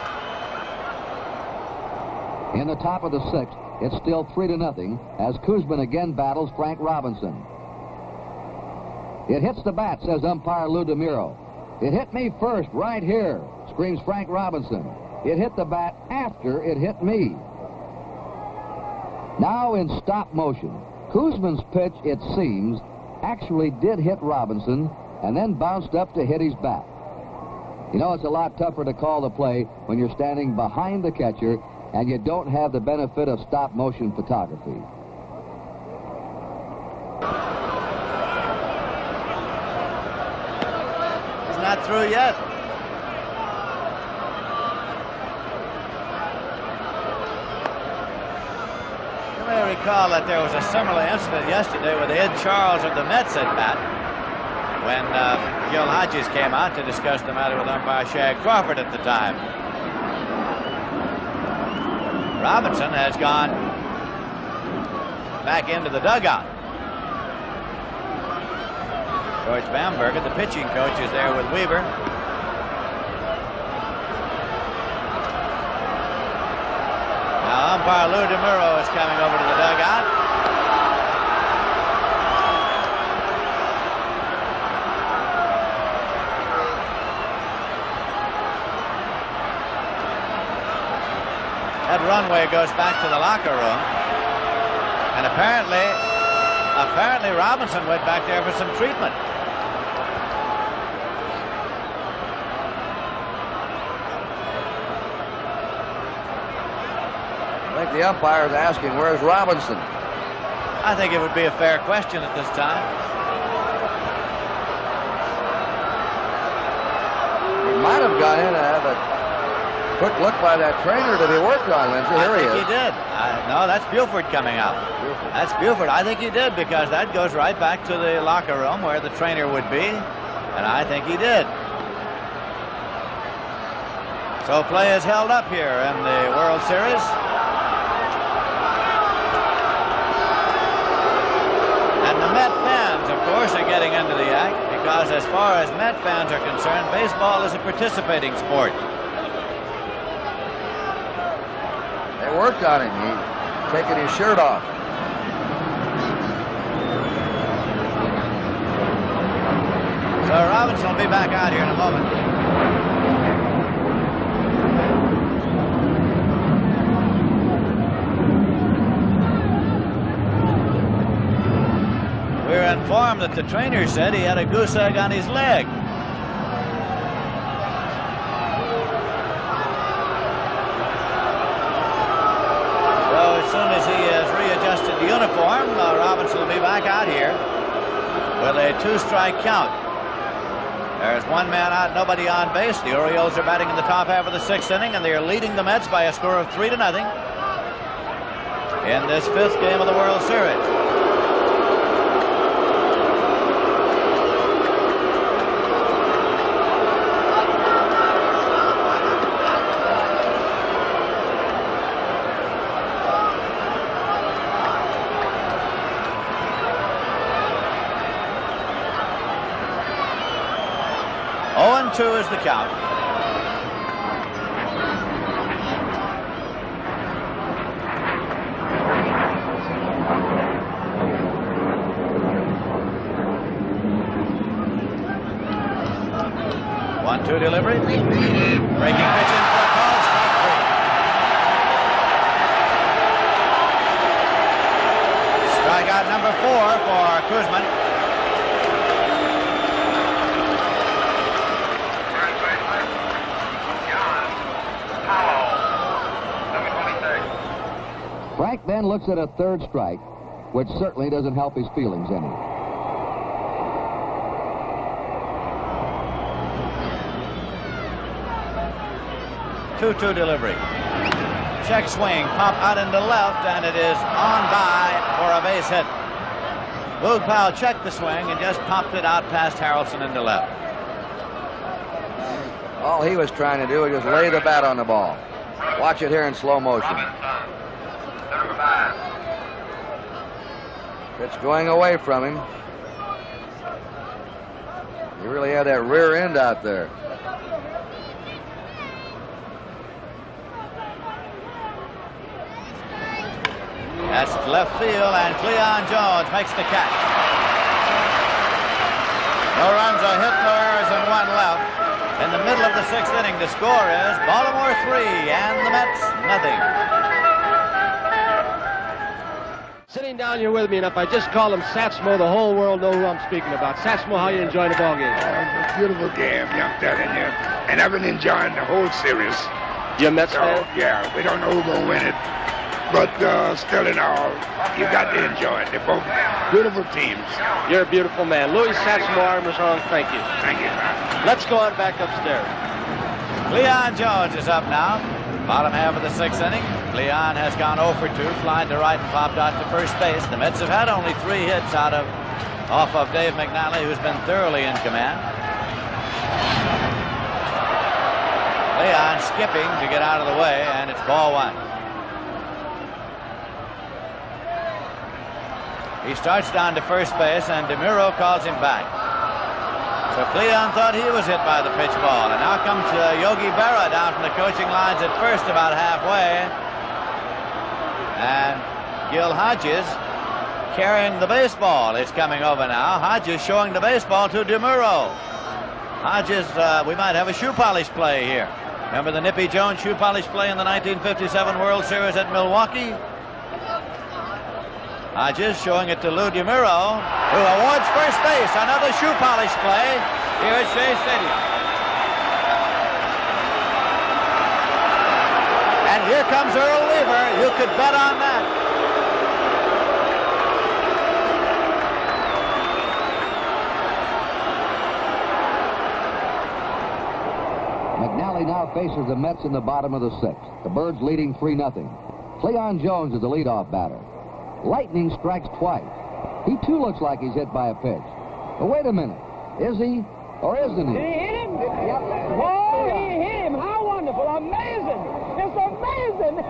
In the top of the 6th, it's still 3-0 as Koosman again battles Frank Robinson. It hits the bat, says umpire Lou DeMuro. "It hit me first, right here," screams Frank Robinson. "It hit the bat after it hit me." Now in stop motion, Koosman's pitch, it seems, actually did hit Robinson and then bounced up to hit his bat. You know, it's a lot tougher to call the play when you're standing behind the catcher and you don't have the benefit of stop motion photography. Not through yet. You may recall that there was a similar incident yesterday with Ed Charles of the Mets at bat when Gil Hodges came out to discuss the matter with umpire Shag Crawford at the time. Robinson has gone back into the dugout. George Bamberger, the pitching coach, is there with Weaver. Now umpire Lou DeMuro is coming over to the dugout. That runway goes back to the locker room. And apparently Robinson went back there for some treatment. I think the umpire is asking, where's Robinson? I think it would be a fair question at this time. He might have gone in to have a quick look by that trainer that he worked on, Lindsay. Here he is. I think he did. No, that's Buford coming out. Buford. That's Buford. I think he did, because that goes right back to the locker room where the trainer would be, and I think he did. So play is held up here in the World Series. And the Met fans, of course, are getting into the act, because as far as Met fans are concerned, baseball is a participating sport. They worked on him. He's taking his shirt off. So Robinson will be back out here in a moment. We're informed that the trainer said he had a goose egg on his leg. So as soon as he uniform. Robinson will be back out here with a 2-strike count. There's one man out, nobody on base. The Orioles are batting in the top half of the 6th inning, and they are leading the Mets by a score of 3-0 in this 5th game of the World Series. Oh, 2 is the count. One-two delivery. Breaking pitch in for a call. Strike 3. Strikeout number 4 for Kuzman. Frank then looks at a 3rd strike, which certainly doesn't help his feelings any. Two-two delivery. Check swing, pop out into left, and it is on by for a base hit. Boog Powell checked the swing and just popped it out past Harrelson into left. All he was trying to do was just lay the bat on the ball. Watch it here in slow motion. Pitch going away from him. He really had that rear end out there. That's left field, and Cleon Jones makes the catch. No runs, a hit, no errors, and 1 left. In the middle of the 6th inning, the score is Baltimore 3 and the Mets nothing. Sitting down here with me, and if I just call him Satsmo, the whole world know who I'm speaking about. Satsmo, how you enjoying the ball game? It's a beautiful game, I'm telling you. And I've been enjoying the whole series. You a Mets fan? Yeah, we don't know who's going to win it. But still in all, you got to enjoy it. They're both beautiful teams. You're a beautiful man. Louis Satsmo Armstrong, thank you. Thank you, man. Let's go on back upstairs. Cleon Jones is up now. Bottom half of the 6th inning. Cleon has gone 0 for 2, flying to right and popped out to first base. The Mets have had only 3 hits off of Dave McNally, who's been thoroughly in command. Cleon skipping to get out of the way, and it's ball 1. He starts down to first base, and DeMuro calls him back. So Cleon thought he was hit by the pitch ball, and now comes Yogi Berra down from the coaching lines at first, about halfway. And Gil Hodges carrying the baseball is coming over now. Hodges showing the baseball to DeMuro. Hodges, we might have a shoe polish play here. Remember the Nippy Jones shoe polish play in the 1957 World Series at Milwaukee? Hodges showing it to Lou DeMuro, who awards first base. Another shoe polish play here at Shea Stadium. And here comes Earl Weaver. You could bet on that. McNally now faces the Mets in the bottom of the 6th. The Birds leading 3-0. Cleon Jones is the leadoff batter. Lightning strikes twice. He too looks like he's hit by a pitch. But wait a minute. Is he or isn't he? Did he hit him? Yep. Whoa, he hit him. How wonderful. Amazing. It's amazing.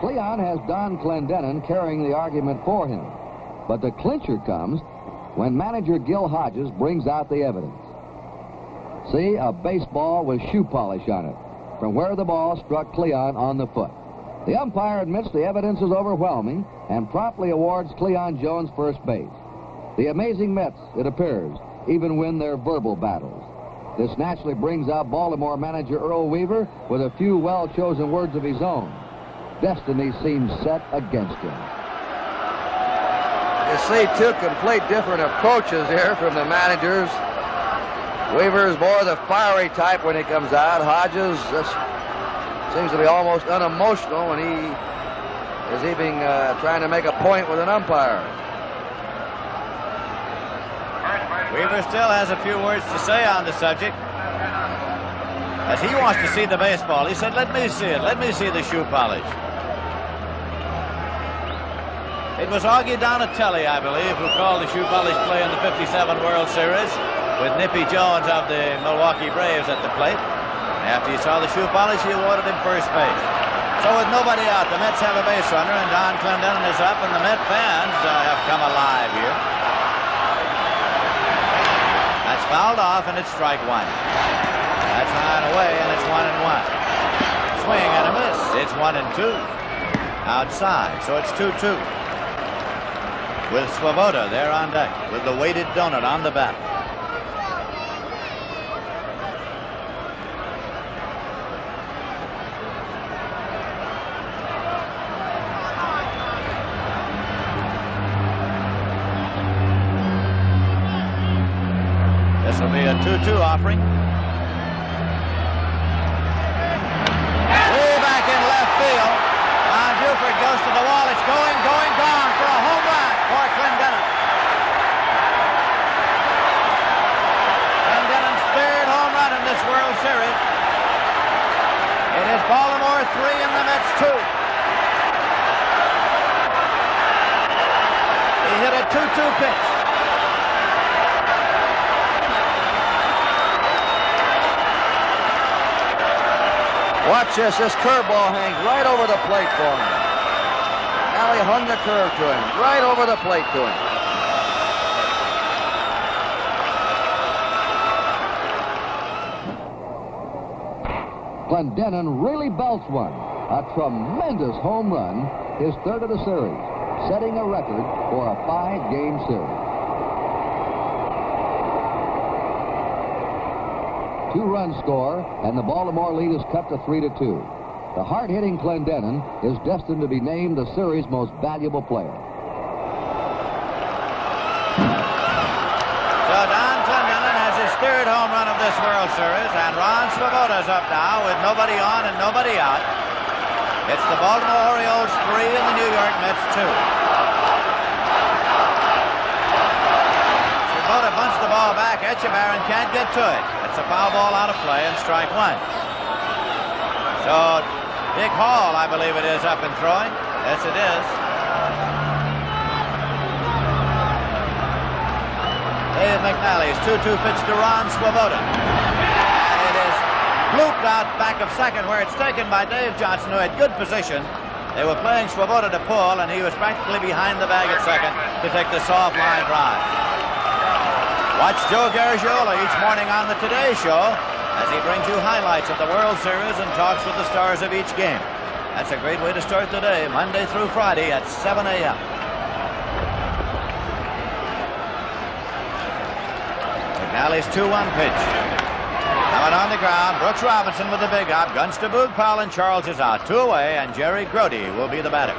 Cleon has Don Clendenin carrying the argument for him. But the clincher comes when manager Gil Hodges brings out the evidence. See, a baseball with shoe polish on it from where the ball struck Cleon on the foot. The umpire admits the evidence is overwhelming and promptly awards Cleon Jones first base. The amazing Mets, it appears, even win their verbal battles. This naturally brings out Baltimore manager Earl Weaver with a few well-chosen words of his own. Destiny seems set against him. You see 2 complete different approaches here from the managers. Weaver is more the fiery type when he comes out. Hodges seems to be almost unemotional when he is even trying to make a point with an umpire. Weaver still has a few words to say on the subject, as he wants to see the baseball. He said, let me see it. Let me see the shoe polish. It was Augie Donatelli, I believe, who called the shoe polish play in the '57 World Series with Nippy Jones of the Milwaukee Braves at the plate. After he saw the shoe polish, he awarded him first base. So with nobody out, the Mets have a base runner, and Don Clendenon is up, and the Met fans have come alive here. That's fouled off, and it's strike one. That's high away, and it's 1-1. Swing and a miss. It's 1-2. Outside, so it's 2-2. With Swoboda there on deck, with the weighted donut on the bat. This will be a 2-2 offering. Way back in left field. Ron Buford goes to the wall. It's going, gone for a home run for Clendenon. Clendenon's third home run in this World Series. It is Baltimore 3 and the Mets 2. He hit a 2-2 pitch. Watch this. This curveball hangs right over the plate for him. Alley hung the curve to him, right over the plate to him. Clendenon really belts one. A tremendous home run, his third of the series, setting a record for a 5-game series. 2-run score, and the Baltimore lead is cut to 3-2. The hard-hitting Clendenon is destined to be named the series' most valuable player. So Don Clendenon has his third home run of this World Series, and Ron Swoboda's up now with nobody on and nobody out. It's the Baltimore Orioles 3 and the New York Mets 2. Swoboda bunts the ball back. Etchebarren can't get to it. It's a foul ball out of play and strike one. So Dick Hall, I believe it is, up and throwing. Yes, it is. Dave McNally's 2-2 pitch to Ron Swoboda. And it is looped out back of second, where it's taken by Dave Johnson, who had good position. They were playing Swoboda to pull, and he was practically behind the bag at second to take the soft line drive. Watch Joe Garagiola each morning on the Today Show as he brings you highlights of the World Series and talks with the stars of each game. That's a great way to start the day, Monday through Friday at 7 a.m. McNally's 2-1 pitch. Now it on the ground. Brooks Robinson with the big hop. Guns to Boog Powell, and Charles is out. 2 away, and Jerry Grody will be the batter.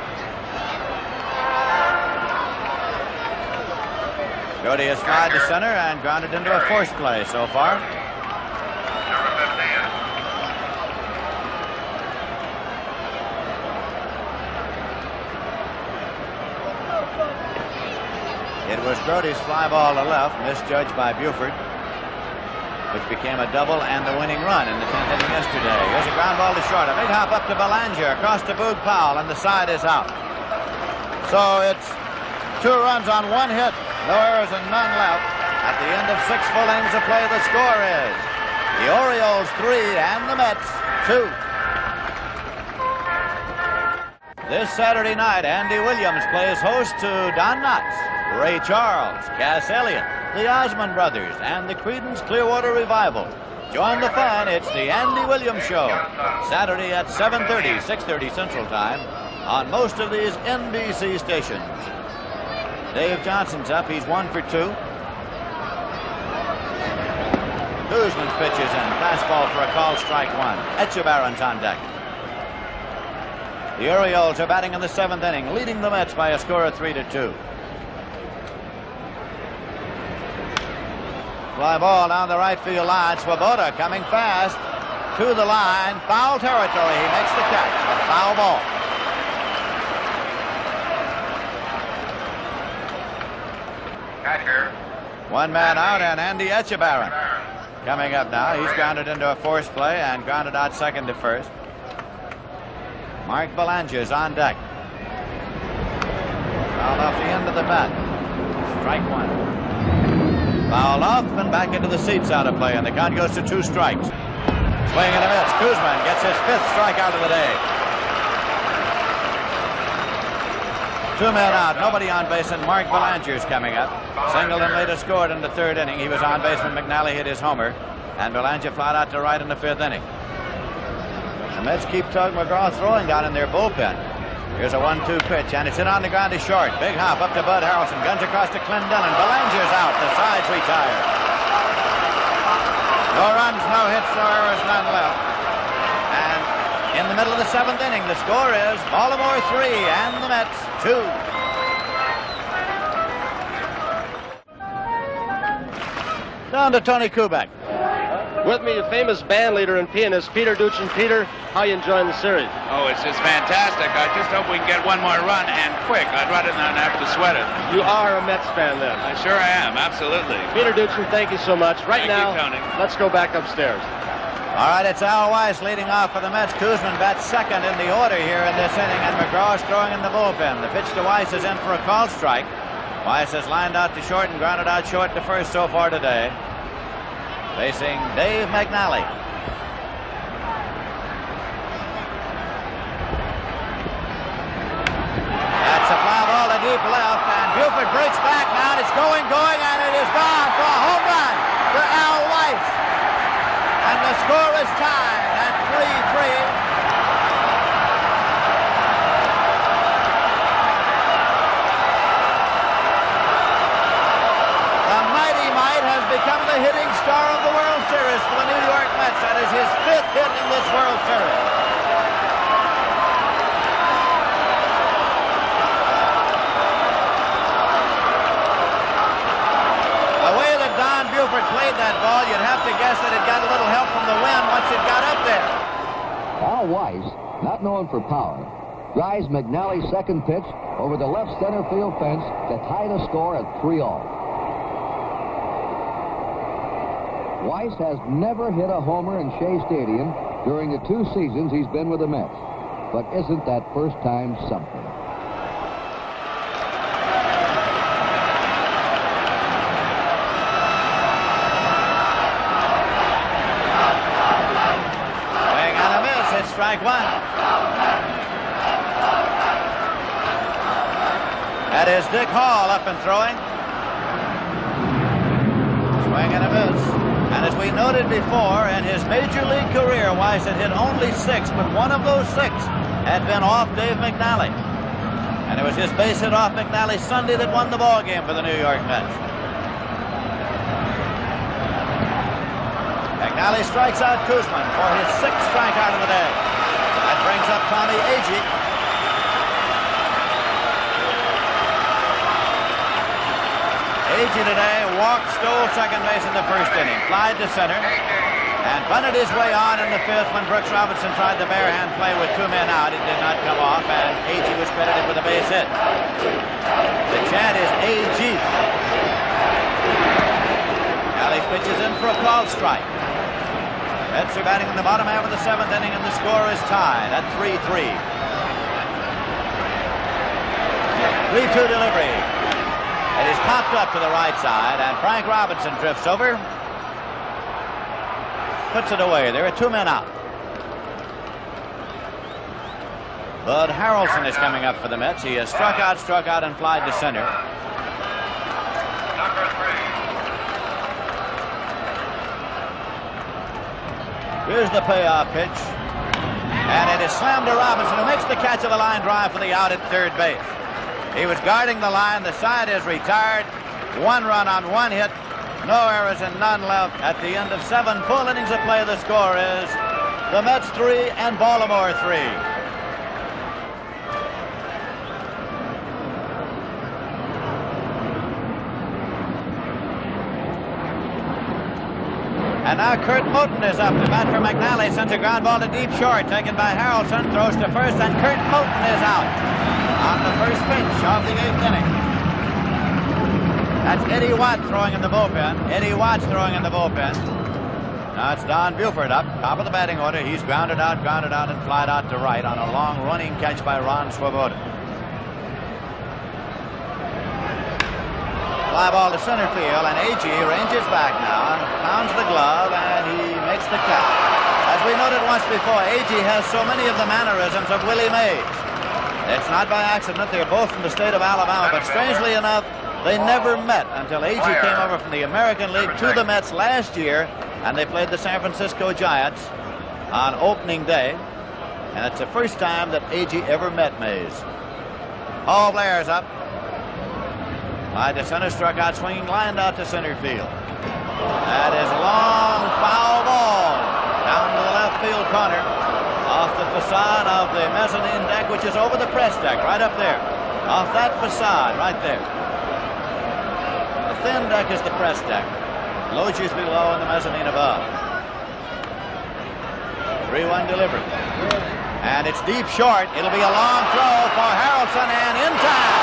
Grody has flied to center and grounded into a force play so far. It was Grody's fly ball to left, misjudged by Buford, which became a double and the winning run in the 10th inning yesterday. Here's a ground ball to short. A big hop up to Belanger, across to Boog Powell, and the side is out. So it's 2 runs on 1 hit. No errors and none left. At the end of 6 full innings of play, the score is the Orioles 3 and the Mets 2. This Saturday night, Andy Williams plays host to Don Knotts, Ray Charles, Cass Elliott, the Osmond Brothers, and the Creedence Clearwater Revival. Join the fun. It's the Andy Williams Show, Saturday at 7:30, 6:30 Central Time, on most of these NBC stations. Dave Johnson's up. He's 1 for 2. Guzman's pitches in. Fastball for a call, strike 1. Etchebarren's on deck. The Orioles are batting in the 7th inning, leading the Mets by a score of 3-2. Fly ball down the right field line. Swoboda coming fast to the line. Foul territory. He makes the catch. A foul ball. One man out, and Andy Etchebarren coming up now. He's grounded into a force play and grounded out second to first. Mark Belanger's on deck. Fouled off the end of the bat. Strike one. Fouled off and back into the seats out of play, and the count goes to 2 strikes. Swing and a miss. Kuzman gets his 5th strikeout of the day. 2 men out, nobody on base, and Mark Belanger's coming up. Singled and later scored in the 3rd inning. He was on base when McNally hit his homer, and Belanger flied out to right in the 5th inning. The Mets keep Tug McGraw throwing down in their bullpen. Here's a 1-2 pitch, and it's hit on the ground to short. Big hop up to Bud Harrelson. Guns across to Clint Dillon. Belanger's out. The sides retire. No runs, no hits, no errors, none left. And in the middle of the 7th inning, the score is Baltimore 3 and the Mets 2. Down to Tony Kubek. With me, the famous band leader and pianist, Peter Duchin. Peter, how you enjoying the series? Oh, it's just fantastic. I just hope we can get one more run, and quick. I'd rather not have to sweat it. You are a Mets fan, then? I sure am, absolutely. Peter Duchin, thank you so much. Right Thank now, you, Tony. Let's go back upstairs. All right, it's Al Weiss leading off for the Mets. Kuzman bats second in the order here in this inning, and McGraw's throwing in the bullpen. The pitch to Weiss is in for a called strike. Weiss has lined out to short and grounded out short to first so far today. Facing Dave McNally. That's a fly ball to deep left, and Buford breaks back now, and it's going, and it is gone for a home run for Al Weiss. And the score is tied at 3-3. Become the hitting star of the World Series for the New York Mets. That is his 5th hit in this World Series. The way that Don Buford played that ball, you'd have to guess that it got a little help from the wind once it got up there. Al Weiss, not known for power, drives McNally's second pitch over the left center field fence to tie the score at 3-all. Weiss has never hit a homer in Shea Stadium during the 2 seasons he's been with the Mets. But isn't that first time something? Swing and a miss. It's strike one. That is Dick Hall up and throwing. Swing and a miss. And as we noted before, in his major league career, Weiss had hit only 6, but one of those 6 had been off Dave McNally. And it was his base hit off McNally Sunday that won the ball game for the New York Mets. McNally strikes out Kuzman for his 6th strikeout of the day. That brings up Tommy Agee. Agee today walked, stole second base in the 1st inning, flied to center, and bunted his way on in the 5th when Brooks Robinson tried the barehand play with 2 men out. It did not come off, and Agee was credited with a base hit. The chant is Agee. Alley's pitch is in for a called strike. Mets are batting in the bottom half of the 7th inning, and the score is tied at 3-3. 3-2 delivery. It is popped up to the right side, and Frank Robinson drifts over. Puts it away. There are 2 men out. Bud Harrelson is coming up for the Mets. He has struck out, and flied to center. Number 3. Here's the payoff pitch. And it is slammed to Robinson, who makes the catch of the line drive for the out at 3rd base. He was guarding the line. The side is retired. 1 run on 1 hit. No errors and none left. At the end of 7 full innings of play, the score is the Mets 3 and Baltimore 3. And now Kurt Moten is up to bat for McNally. Sends a ground ball to deep short, taken by Harrelson. Throws to first, and Kurt Moten is out on the first pitch of the 8th inning. That's Eddie Watt throwing in the bullpen. Eddie Watt's throwing in the bullpen. Now it's Don Buford up, top of the batting order. He's grounded out, and flied out to right on a long running catch by Ron Swoboda. Fly ball to center field, and A.G. ranges back now and pounds the glove, and he makes the catch. As we noted once before, A.G. has so many of the mannerisms of Willie Mays. It's not by accident. They're both from the state of Alabama, but strangely enough, they never met until A.G. came over from the American League to the Mets last year, and they played the San Francisco Giants on opening day. And it's the first time that A.G. ever met Mays. Paul Blair's up. By the center, struck out swinging, lined out to center field. That is a long foul ball down to the left field corner off the facade of the mezzanine deck, which is over the press deck, right up there. Off that facade, right there. The thin deck is the press deck. Logies below and the mezzanine above. 3-1 delivery. And it's deep short. It'll be a long throw for Harrelson, and in time.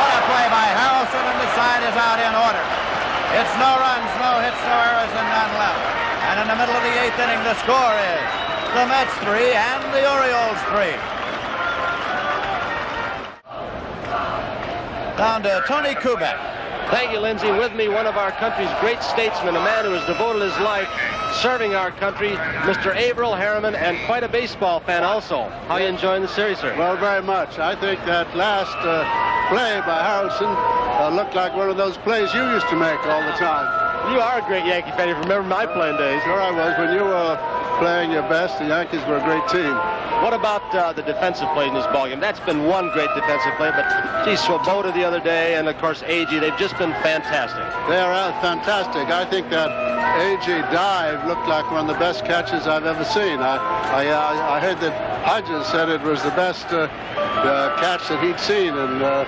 What a play by Harrelson, and the side is out in order. It's no runs, no hits, no errors, and none left. And in the middle of the 8th inning, the score is the Mets 3 and the Orioles 3. Down to Tony Kubek. Thank you, Lindsay. With me, one of our country's great statesmen, a man who has devoted his life serving our country, Mr. Averill Harriman, and quite a baseball fan also. How are you enjoying the series, sir? Well, very much. I think that last play by Harrelson looked like one of those plays you used to make all the time. You are a great Yankee fan. You remember my playing days. Sure I was. When you were playing your best, the Yankees were a great team. What about the defensive play in this ballgame? That's been one great defensive play, but gee, Swoboda the other day, and of course A.G., they've just been fantastic. They are fantastic. I think that A.G. dive looked like one of the best catches I've ever seen. I heard that Hodges said it was the best catch that he'd seen in the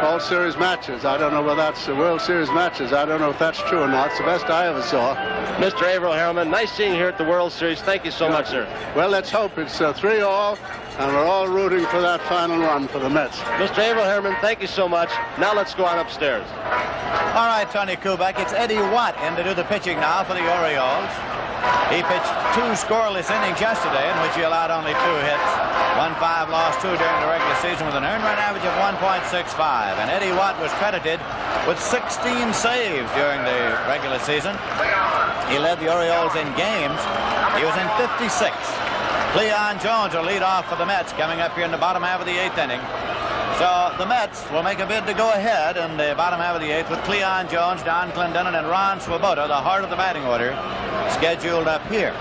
All Series matches. I don't know whether that's the World Series matches. I don't know if that's true or not. It's the best I ever saw. Mr. Averill Harriman, nice seeing you here at the World Series. Thank you so much, sir. Well, let's hope it's 3-all, and we're all rooting for that final run for the Mets. Mr. Averill Harriman, thank you so much. Now let's go on upstairs. All right, Tony Kubek. It's Eddie Watt in to do the pitching now for the Orioles. He pitched 2 scoreless innings yesterday, in which he allowed only 2 hits. 1-5, lost 2 during the regular season with an earned run average of 1.65. And Eddie Watt was credited with 16 saves during the regular season. He led the Orioles in games. He was in 56. Cleon Jones will lead off for the Mets coming up here in the bottom half of the 8th inning. So the Mets will make a bid to go ahead in the bottom half of the 8th with Cleon Jones, Don Clendenin, and Ron Swoboda, the heart of the batting order, scheduled up here.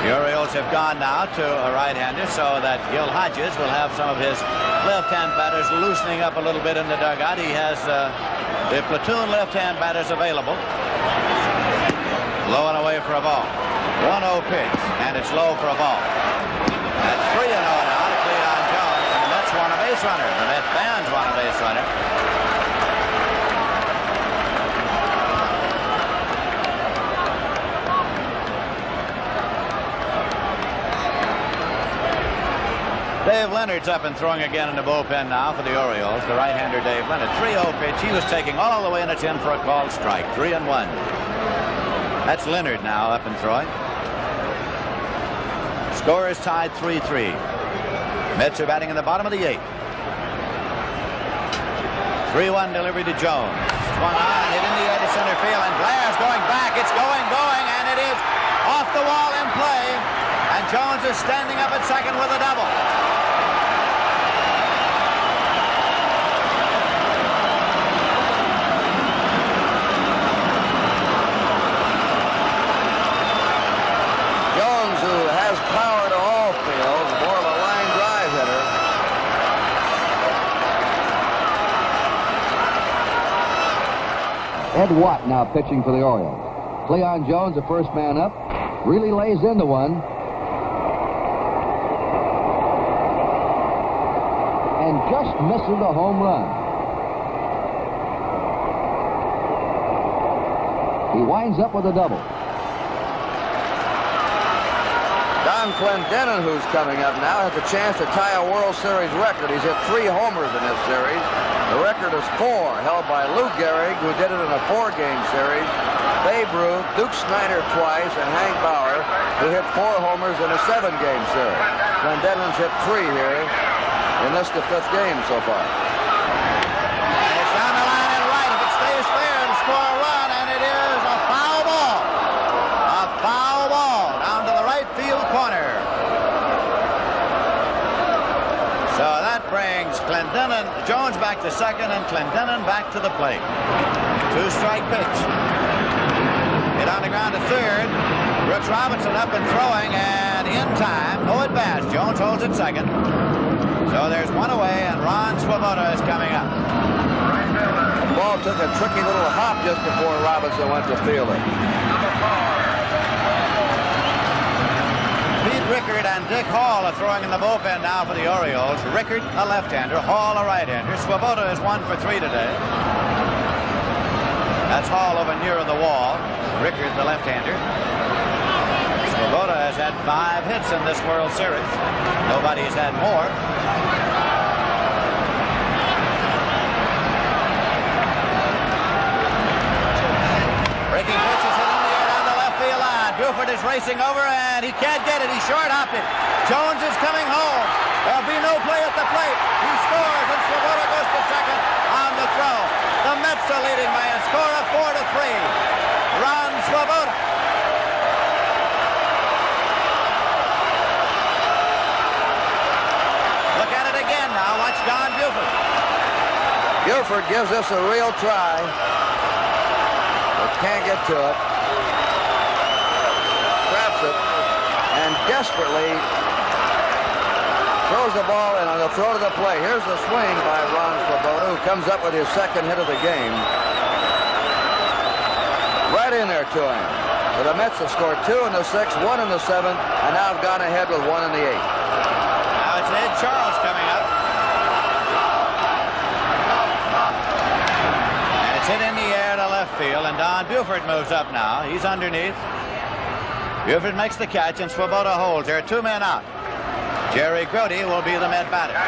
The Orioles have gone now to a right-hander so that Gil Hodges will have some of his left-hand batters loosening up a little bit in the dugout. He has the platoon left-hand batters available. Low and away for a ball. 1-0 pitch, and it's low for a ball. That's 3-0 now to Cleon Jones, and the Mets want a base runner. The Mets fans want a base runner. Dave Leonard's up and throwing again in the bullpen now for the Orioles. The right-hander Dave Leonard. 3-0 pitch. He was taking all the way, and it's in for a called strike. 3-1. That's Leonard now up and throwing. Score is tied 3-3. Mets are batting in the bottom of the 8th. 3-1 delivery to Jones. Swung on, hit in the air to center field, and Blair's going back. It's going, and it is off the wall in play. And Jones is standing up at second with a double. Jones, who has power to all fields, more of a line drive hitter. Ed Watt now pitching for the Orioles. Cleon Jones, the first man up, really lays into one. And just misses a home run. He winds up with a double. Ron Clendenin, who's coming up now, has a chance to tie a World Series record. He's hit 3 homers in this series. The record is 4, held by Lou Gehrig, who did it in a 4-game series, Babe Ruth, Duke Snider twice, and Hank Bauer, who hit 4 homers in a 7-game series. Clendenin's hit 3 here in this, the 5th game so far. And it's down the line and right. If it stays fair, it'll score a run, and it is a foul ball. A foul ball down to the right field corner. So that brings Clendenin, Jones back to second, and Clendenin back to the plate. 2-strike pitch. Hit on the ground to third. Brooks Robinson up and throwing, and in time, no at bats. Jones holds at second. So there's one away, and Ron Swoboda is coming up. The ball took a tricky little hop just before Robinson went to field it. Pete Rickard and Dick Hall are throwing in the bullpen now for the Orioles. Rickard, a left-hander. Hall, a right-hander. Swoboda is 1 for 3 today. That's Hall over near the wall. Rickard, the left-hander. Swoboda has had 5 hits in this World Series. Nobody's had more. Breaking pitch is hit in the air down the left field line. Buford is racing over, and he can't get it. He short-hopped it. Jones is coming home. There'll be no play at the plate. He scores, and Swoboda goes to second on the throw. The Mets are leading by a score of 4-3. Ron Swoboda. Look at it again now. Watch Don Buford. Buford gives this a real try, but can't get to it. Traps it, and desperately throws the ball in on the throw to the plate. Here's the swing by Ron Swoboda, who comes up with his 2nd hit of the game. Right in there to him. So the Mets have scored 2 in the 6th, 1 in the 7th, and now have gone ahead with 1 in the 8th. Now it's Ed Charles coming up. And it's hit in the air to left field, and Don Buford moves up now. He's underneath. Buford makes the catch, and Swoboda holds. There are 2 men out. Jerry Grote will be the Met batter.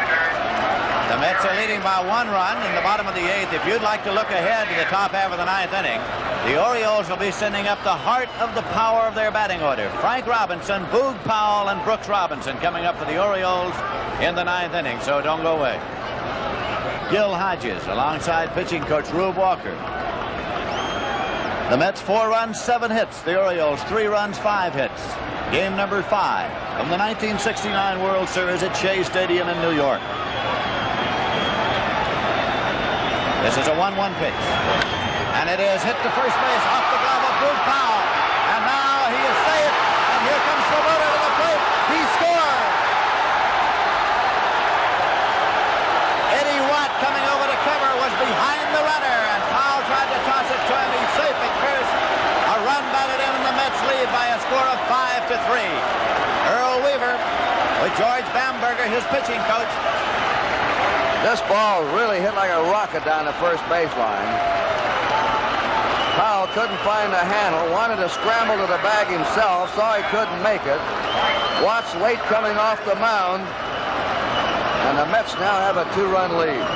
The Mets are leading by 1 run in the bottom of the 8th. If you'd like to look ahead to the top half of the 9th inning, the Orioles will be sending up the heart of the power of their batting order. Frank Robinson, Boog Powell, and Brooks Robinson coming up for the Orioles in the 9th inning, so don't go away. Gil Hodges alongside pitching coach Rube Walker. The Mets 4 runs, 7 hits. The Orioles 3 runs, 5 hits. Game number 5 from the 1969 World Series at Shea Stadium in New York. This is a 1-1 pitch. And it is hit to first base off the glove of Boog Powell. And now he is safe. And here comes Swoboda to the plate. He scores. Eddie Watt coming over to cover was behind the runner. And Powell tried to toss it to him. He's safe at first. A run batted in, and the Mets lead by a score of 5-3. Earl Weaver with George Bamberger, his pitching coach. This ball really hit like a rocket down the first baseline. Powell couldn't find the handle, wanted to scramble to the bag himself, saw he couldn't make it. Watts late coming off the mound, and the Mets now have a 2-run lead.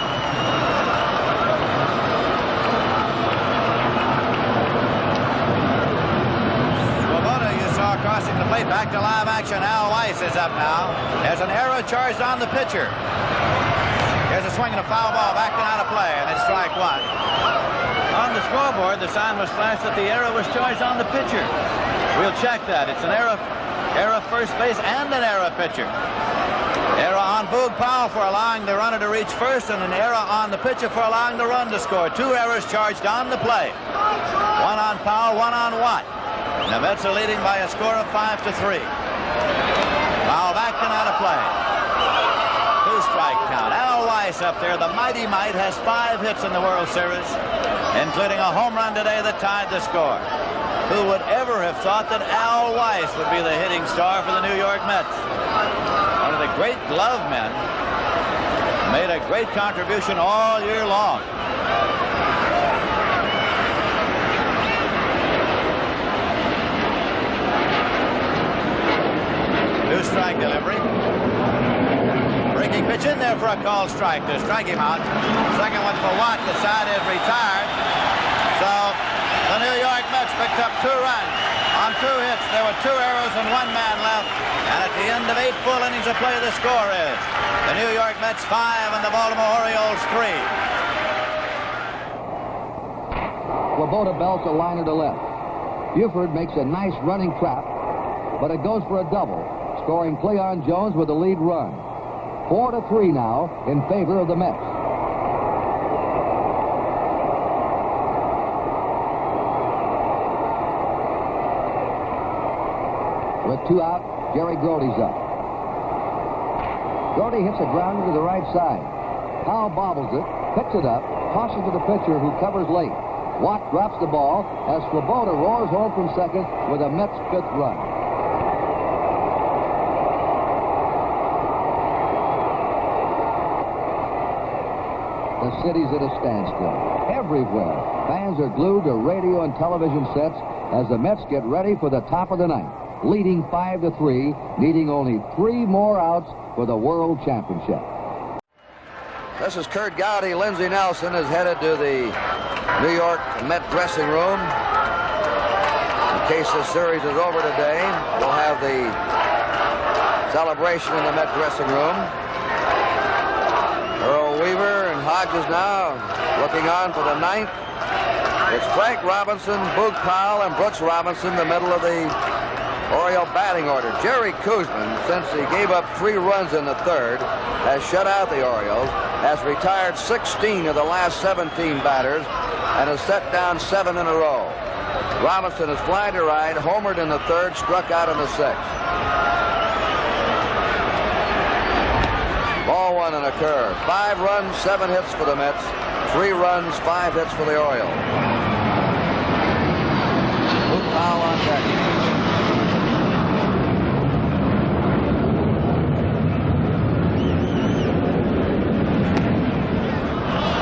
Swoboda, you saw crossing the plate. Back to live action. Al Weiss is up now. There's an error charged on the pitcher. Here's a swing and a foul ball back and out of play, and it's strike 1. On the scoreboard, the sign was flashed that the error was charged on the pitcher. We'll check that. It's an error first base and an error pitcher. Error on Boog Powell for allowing the runner to reach first, and an error on the pitcher for allowing the run to score. 2 errors charged on the play. 1 on Powell, 1 on Watt. And the Mets are leading by a score of 5-3. Powell back and out of play. 2-strike count. Al Weiss up there, the mighty Mite, has 5 hits in the World Series, including a home run today that tied the score. Who would ever have thought that Al Weiss would be the hitting star for the New York Mets? One of the great glove men, made a great contribution all year long. strike delivery. Breaking pitch in there for a called strike to strike him out. Second one for Watt. The side is retired. So the New York Mets picked up 2 runs on 2 hits. There were 2 errors and 1 man left. And at the end of 8 full innings of play, the score is the New York Mets 5 and the Baltimore Orioles 3. Swoboda belts a liner to left. Buford makes a nice running trap, but it goes for a double, scoring Cleon Jones with the lead run. 4-3 now in favor of the Mets. With 2 out, Jerry Grody's up. Grody hits a grounder to the right side. Powell bobbles it, picks it up, tosses to the pitcher who covers late. Watt drops the ball as Swoboda roars home from second with a Mets 5th run. The city's at a standstill. Everywhere, fans are glued to radio and television sets as the Mets get ready for the top of the ninth, leading 5-3, needing only 3 more outs for the World Championship. This is Kurt Gowdy. Lindsey Nelson is headed to the New York Met dressing room. In case this series is over today, we'll have the celebration in the Met dressing room. Earl Weaver and Hodges now looking on for the 9th. It's Frank Robinson, Boog Powell, and Brooks Robinson, the middle of the Oriole batting order. Jerry Koosman, since he gave up 3 runs in the 3rd, has shut out the Orioles, has retired 16 of the last 17 batters, and has set down 7 in a row. Robinson has flied to right, homered in the 3rd, struck out in the 6th. Ball 1 and a curve. 5 runs, 7 hits for the Mets. 3 runs, 5 hits for the Orioles. Boog Powell on deck.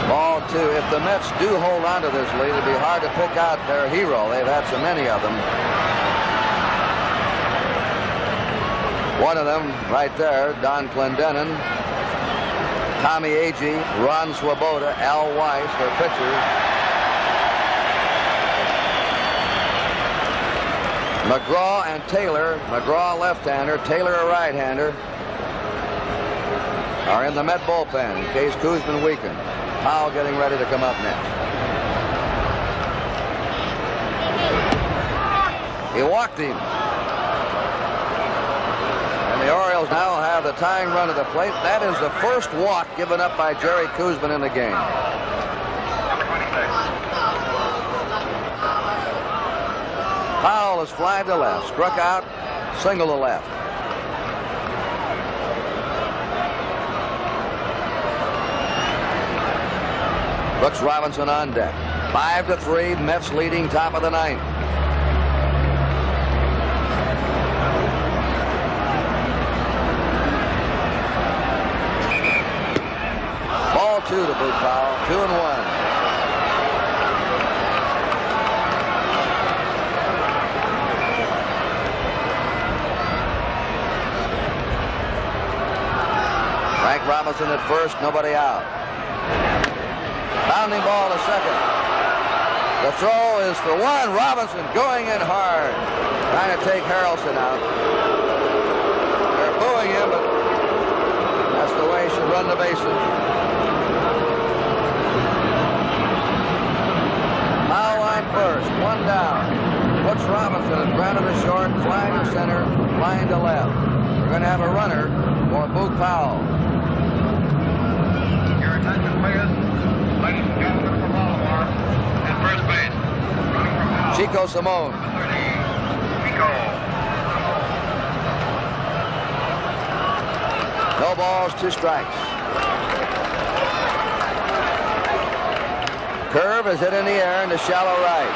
Ball 2. If the Mets do hold on to this lead, it'd be hard to pick out their hero. They've had so many of them. One of them right there, Don Clendenin, Tommy Agee, Ron Swoboda, Al Weiss, their pitchers. McGraw and Taylor, McGraw left-hander, Taylor a right-hander, are in the Met bullpen in case Koosman weakened. Powell getting ready to come up next. He walked him. And the Orioles now have the tying run at the plate. That is the first walk given up by Jerry Koosman in the game. Powell has flied to left, struck out, single to left. Brooks Robinson on deck. 5-3, Mets leading top of the 9th. Ball 2 to Boog Powell, 2-1. Frank Robinson at first, nobody out. Bounding ball to second. The throw is for 1. Robinson going in hard, trying to take Harrelson out. They're booing him, but that's the way he should run the bases. Powell on first, 1 down. Brooks Robinson is grounded to short, flying to center, flying to left. We're going to have a runner for Boog Powell. Your attention, please. Ladies and gentlemen from Baltimore, at first base, running from Powell. Chico Simone. Chico. No balls, 2 strikes. Curve is hit in the air into shallow right.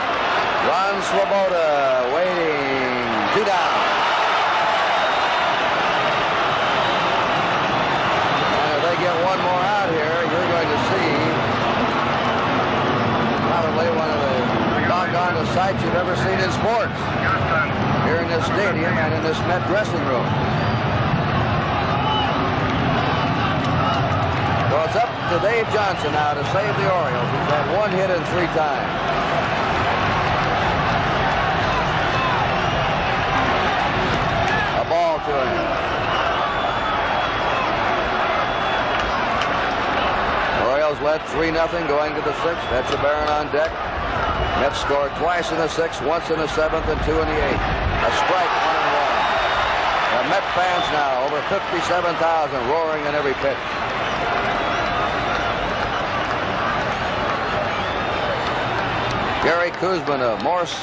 Ron Swoboda waiting. 2 down. And if they get 1 more out here, you're going to see probably one of the doggone sights you've ever seen in sports here in this stadium and in this Met dressing room. up to Dave Johnson now to save the Orioles. He's had 1 hit in 3 times. A ball to him. Orioles led 3-0 going to the 6th. Etchebarren on deck. Mets scored twice in the 6th, once in the 7th, and 2 in the 8th. A strike, 1-1. The Met fans now, over 57,000, roaring in every pitch. Gary Koosman of Morse,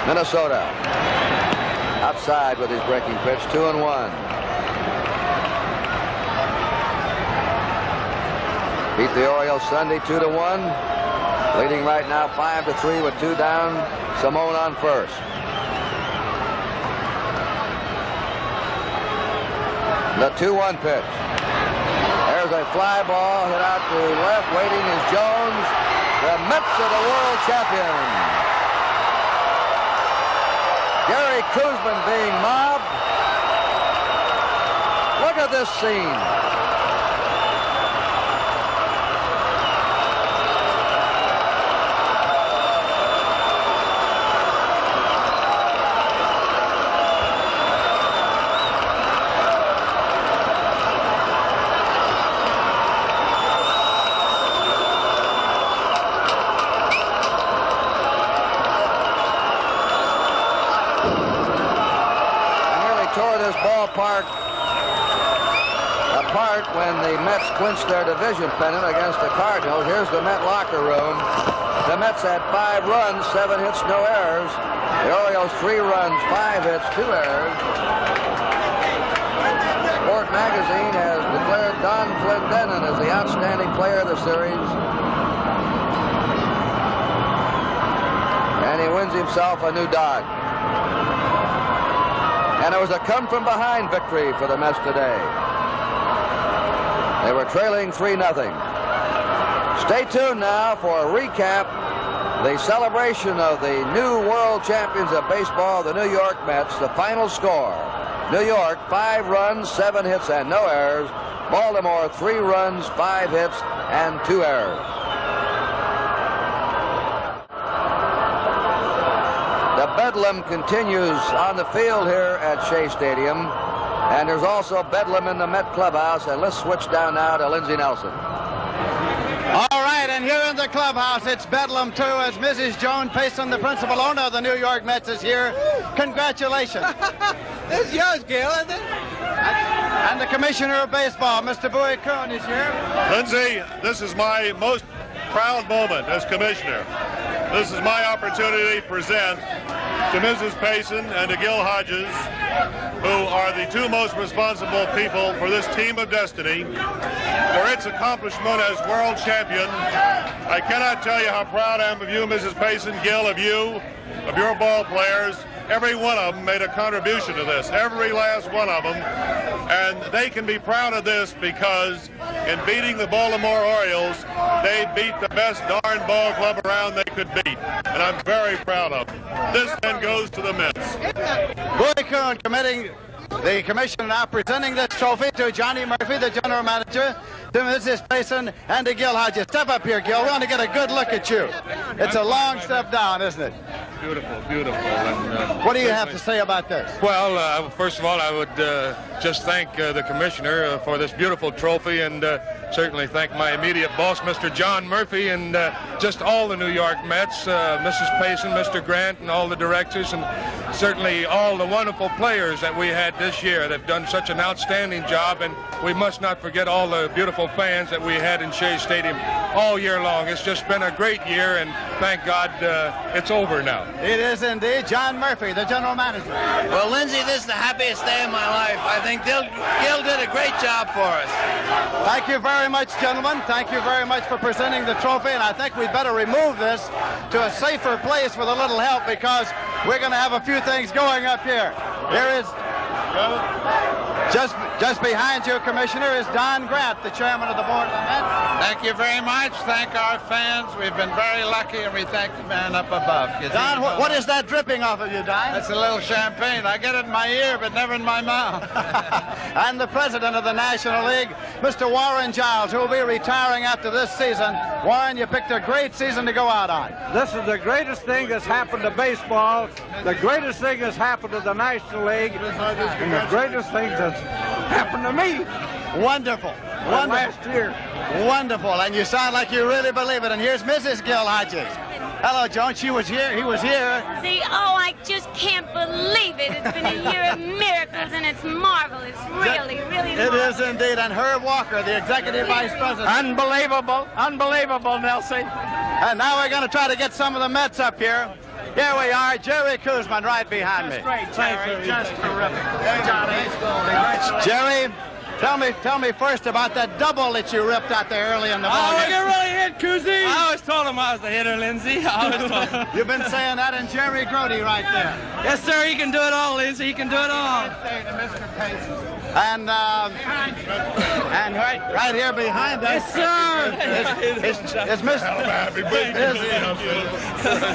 Minnesota. Outside with his breaking pitch, 2-1. Beat the Orioles Sunday 2-1. Leading right now 5-3 with 2 down. Simone on first. The 2-1 pitch. There's a fly ball hit out to left. Waiting is Jones. The Mets are the world champions. Gary Koosman being mobbed. Look at this scene. Ballpark apart when the Mets clinched their division pennant against the Cardinals. Here's the Met locker room. The Mets had 5 runs, 7 hits, no errors. The Orioles 3 runs, 5 hits, 2 errors. Sport Magazine has declared Don Clendenon as the outstanding player of the series. And he wins himself a new Dodge. And it was a come-from-behind victory for the Mets today. They were trailing 3-0. Stay tuned now for a recap, the celebration of the new world champions of baseball, the New York Mets. The final score, New York, 5 runs, 7 hits, and no errors. Baltimore, 3 runs, 5 hits, and 2 errors. The bedlam continues on the field here at Shea Stadium, and there's also bedlam in the Met clubhouse. And let's switch down now to Lindsey Nelson. All right, and here in the clubhouse, it's bedlam too, as Mrs. Joan Payson, the principal owner of the New York Mets, is here. Congratulations. This is yours, Gil, isn't it? And the commissioner of baseball, Mr. Bowie Kuhn, is here. Lindsey, this is my most proud moment as commissioner. This is my opportunity to present to Mrs. Payson and to Gil Hodges, who are the 2 most responsible people for this team of destiny, for its accomplishment as world champion. I cannot tell you how proud I am of you, Mrs. Payson, Gil, of you, of your ball players. Every one of them made a contribution to this, every last one of them. And they can be proud of this because in beating the Baltimore Orioles, they beat the best darn ball club around they could beat. And I'm very proud of them. This then goes to the Mets. Bowie Kuhn committing the commission now presenting this trophy to Johnny Murphy, the general manager, to Mrs. Payson, and to Gil Hodges. Step up here, Gil. We want to get a good look at you. It's a long step down, isn't it? Beautiful, beautiful. And, what do you have to say about this? Well, first of all, I would just thank the commissioner for this beautiful trophy, and certainly thank my immediate boss, Mr. John Murphy, and just all the New York Mets, Mrs. Payson, Mr. Grant, and all the directors, and certainly all the wonderful players that we had this year that have done such an outstanding job. And we must not forget all the beautiful fans that we had in Shea Stadium all year long. It's just been a great year, and thank God it's over now. It is indeed. John Murphy, the general manager. Well, Lindsey, this is the happiest day of my life. I think Gil did a great job for us. Thank you very much, gentlemen. Thank you very much for presenting the trophy, and I think we'd better remove this to a safer place with a little help, because we're going to have a few things going up here. Here is... Just behind you, Commissioner, is Don Grant, the chairman of the board of the Mets. Thank you very much. Thank our fans. We've been very lucky, and we thank the man up above. Don, what is that dripping off of you, Don? That's a little champagne. I get it in my ear, but never in my mouth. And the president of the National League, Mr. Warren Giles, who will be retiring after this season. Warren, you picked a great season to go out on. This is the greatest thing that's happened to baseball, the greatest thing that's happened to the National League, and the greatest thing that's happened to me. Wonderful. Last year. Wonderful. And you sound like you really believe it. And here's Mrs. Gil Hodges. Hello, Joan. She was here. He was here. See, oh, I just can't believe it. It's been a year of miracles, and it's marvelous. Really, really It marvelous. is indeed. And Herb Walker, the executive vice president. Unbelievable. Unbelievable, Nelson. And now we're going to try to get some of the Mets up here. Here we are, Jerry Kuzman right behind me. Great, Jerry. Just terrific. Jerry, tell me first about that double that you ripped out there early in the ball game. You really hit, Kuzi. I always told him I was the hitter, Lindsay. I always told him. You've been saying that, and Jerry Grody right there. Yes, sir. He can do it all, Lindsay. He can do it all. And right here behind us. Yes, sir. Is Mr.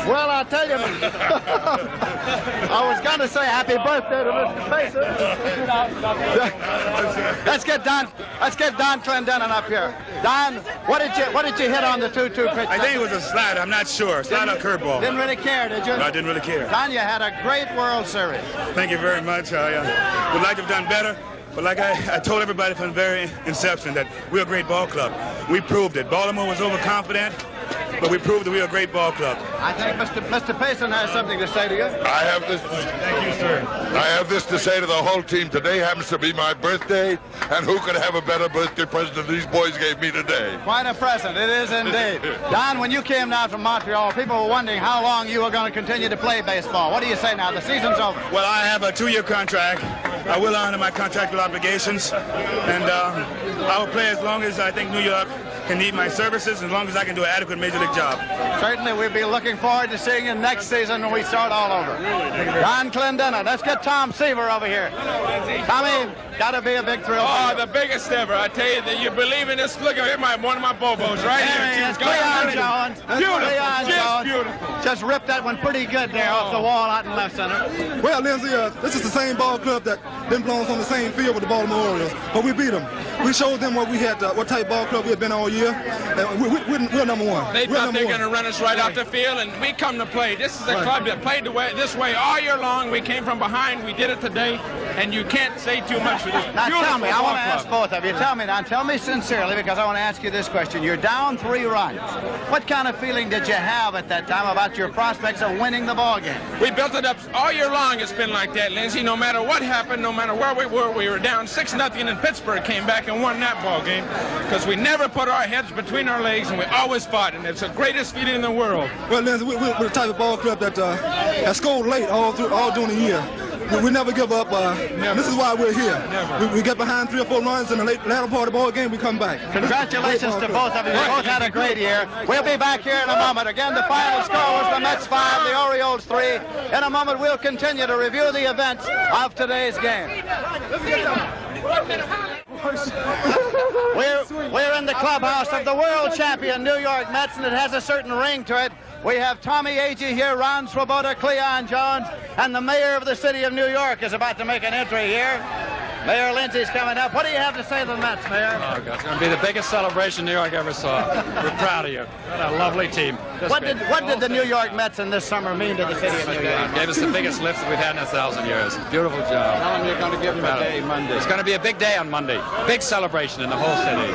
Well, I'll tell you. I was going to say happy birthday to Mr. Payson. Let's get Don Clendenin up here. Don, what did you hit on the 2-2 pitch? I think it was a slider. I'm not sure. Slider or curveball. Didn't really care, did you? No, I didn't really care. Don, you had a great World Series. Thank you very much. I would like to have done better. But like I told everybody from the very inception that we're a great ball club. We proved it. Baltimore was overconfident, but we proved that we're a great ball club. I think Mr. Payson has something to say to you. I have this. Thank you, sir. I have this to say to the whole team. Today happens to be my birthday, and who could have a better birthday present than these boys gave me today? Quite a present, it is indeed. Don, when you came down from Montreal, people were wondering how long you were going to continue to play baseball. What do you say now? The season's over. Well, I have a 2-year contract. I will honor my contractual obligations, and I will play as long as I think New York can need my services, as long as I can do an adequate major league job. Certainly, we'll be looking forward to seeing you next season when we start all over. Don Clendenin. Let's get Tom Seaver over here. Tommy, got to be a big thrill. Oh, the biggest ever. I tell you that you believe in this. Look at one of my bobos right here. It's Cleon Jones. Beautiful. Cleon Just Jones. beautiful. Just ripped that one pretty good there off the wall out in left center. Well, Lindsay, this is the same ball club that them belongs on the same field with the Baltimore Orioles, but we beat them. We showed them what we had, what type of ball club we had been all year. We're number one. They thought they were going to run us right off the field, and we come to play. This is a club that played this way all year long. We came from behind. We did it today, and you can't say too much for this Now beautiful tell me, I ball want to club. ask both of you. Tell me sincerely, because I want to ask you this question. You're down 3 runs. What kind of feeling did you have at that time about your prospects of winning the ball game? We built it up all year long. It's been like that, Lindsay. No matter what happened, no matter where we were down 6-0, and Pittsburgh came back and won that ball game because we never put our heads between our legs, and we always fought, and it's the greatest feeling in the world. Well, Lindsay, we're the type of ball club that has scored late all during the year. We never give up. This is why we're here. We get behind 3 or 4 runs in the latter part of the ball game, we come back. Congratulations to both of you. You both had a great year. We'll be back here in a moment. Again, the final score was the Mets 5, the Orioles 3. In a moment, we'll continue to review the events of today's game. We're in the clubhouse of the world champion New York Mets, and it has a certain ring to it. We have Tommy Agee here, Ron Swoboda, Cleon Jones, and the mayor of the city of New York is about to make an entry here. Mayor Lindsay's coming up. What do you have to say to the Mets, Mayor? Oh, God, it's going to be the biggest celebration New York ever saw. We're proud of you. What a lovely team. What did the New York Mets in this summer mean to the city of New York? Gave us the biggest lift that we've had in 1,000 years. Beautiful job. How long are you going to give them a day Monday? It's going to be a big day on Monday. Big celebration in the whole city.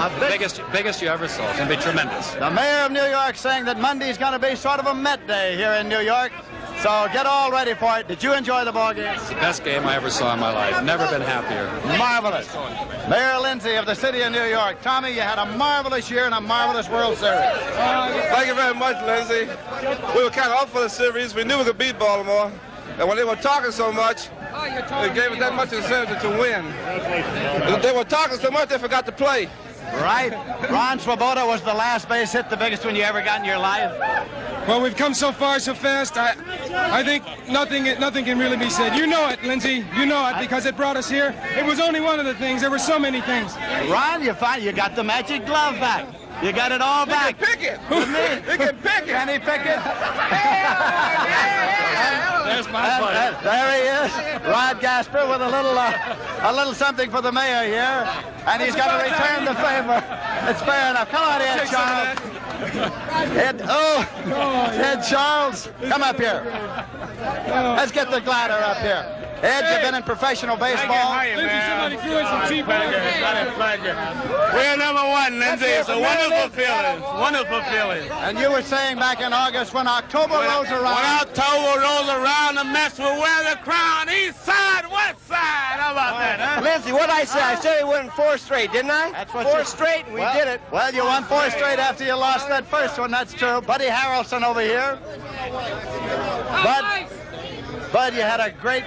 Biggest you ever saw. It's going to be tremendous. The mayor of New York saying that Monday's going to be sort of a Met day here in New York. So get all ready for it. Did you enjoy the ball game? It's the best game I ever saw in my life. Never been happier. Marvelous. Mayor Lindsay of the city of New York. Tommy, you had a marvelous year and a marvelous World Series. Thank you very much, Lindsay. We were kind of off for the series. We knew we could beat Baltimore. And when they were talking so much, it gave us that much incentive to win. They were talking so much they forgot to play. Right. Ron Swoboda was the last base hit, the biggest one you ever got in your life. Well, we've come so far so fast. I think nothing can really be said. You know it, Lindsay. You know it because it brought us here. It was only one of the things. There were so many things. Ron, you got the magic glove back. You got it all back. He can pick it. He can pick it. Can he pick it? There's my buddy. There he is, Rod Gasper, with a little something for the mayor here, and he's got to return the favor. It's fair enough. Come on, Ed Charles. Ed Charles, come up here. Let's get the glider up here. Ed, you've been in professional baseball. Somebody threw in some cheap We're number one, Lindsay. It's a wonderful feeling. Wonderful feeling. And you were saying back in August when October rolls around. When October rolls around, the Mets will wear the crown. East side, west side. How about that, huh? Lindsay, what did I say? I said we won 4 straight, didn't I? That's what 4 straight, and we did it. Well, you won 4 straight after you lost that first one. That's true. Buddy Harrelson over here. Bud, you had a great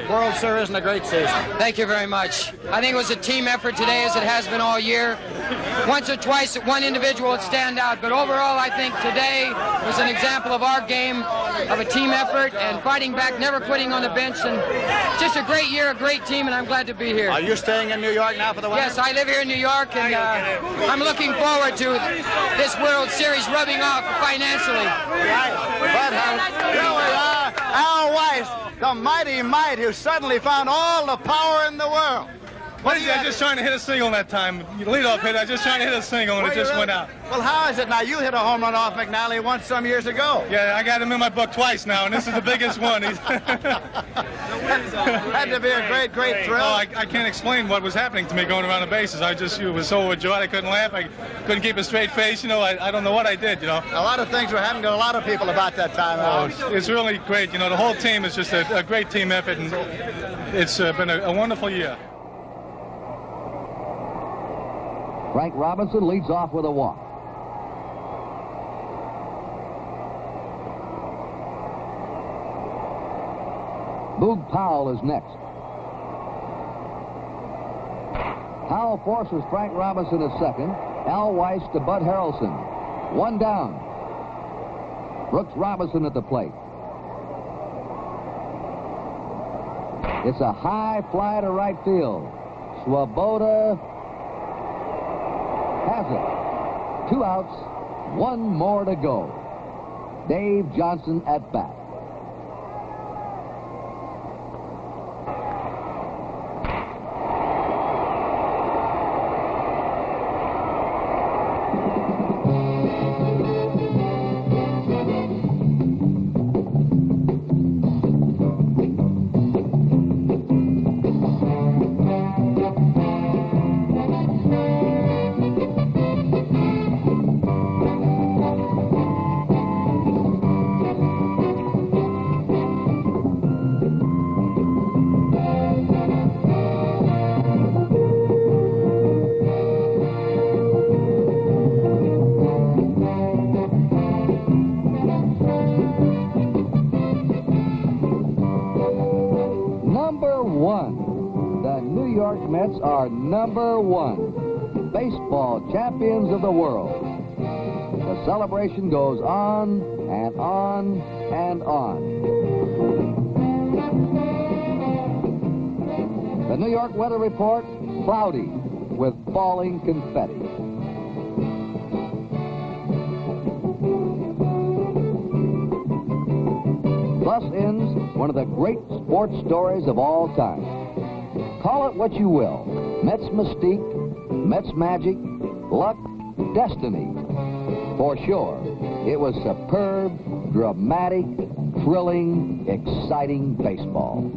World Series and a great season. Thank you very much. I think it was a team effort today, as it has been all year. Once or twice, one individual would stand out, but overall, I think today was an example of our game, of a team effort and fighting back, never quitting on the bench, and just a great year, a great team, and I'm glad to be here. Are you staying in New York now for the winter? Yes, I live here in New York, and I'm looking forward to this World Series rubbing off financially. Right. But here we are, Al Weiss, the mighty might who suddenly found all the power in the world. What is it? I'm just trying to hit a single that time. Leadoff hit. I was just trying to hit a single, and it just went out. Well, how is it now? You hit a home run off McNally once some years ago. Yeah, I got him in my book twice now, and this is the biggest one. Had to be a great thrill. Oh, I can't explain what was happening to me going around the bases. I was so overjoyed I couldn't laugh. I couldn't keep a straight face. You know, I don't know what I did, you know. A lot of things were happening to a lot of people about that time. It's really great. You know, the whole team is just a great team effort, and it's been a wonderful year. Frank Robinson leads off with a walk. Boog Powell is next. Powell forces Frank Robinson at second. Al Weiss to Bud Harrelson. 1 down. Brooks Robinson at the plate. It's a high fly to right field. Swoboda has it. 2 outs, 1 more to go. Dave Johnson at bat. Mets are number 1, baseball champions of the world. The celebration goes on and on and on. The New York weather report, cloudy with falling confetti. Thus ends one of the great sports stories of all time. Call it what you will. Mets mystique, Mets magic, luck, destiny. For sure, it was superb, dramatic, thrilling, exciting baseball.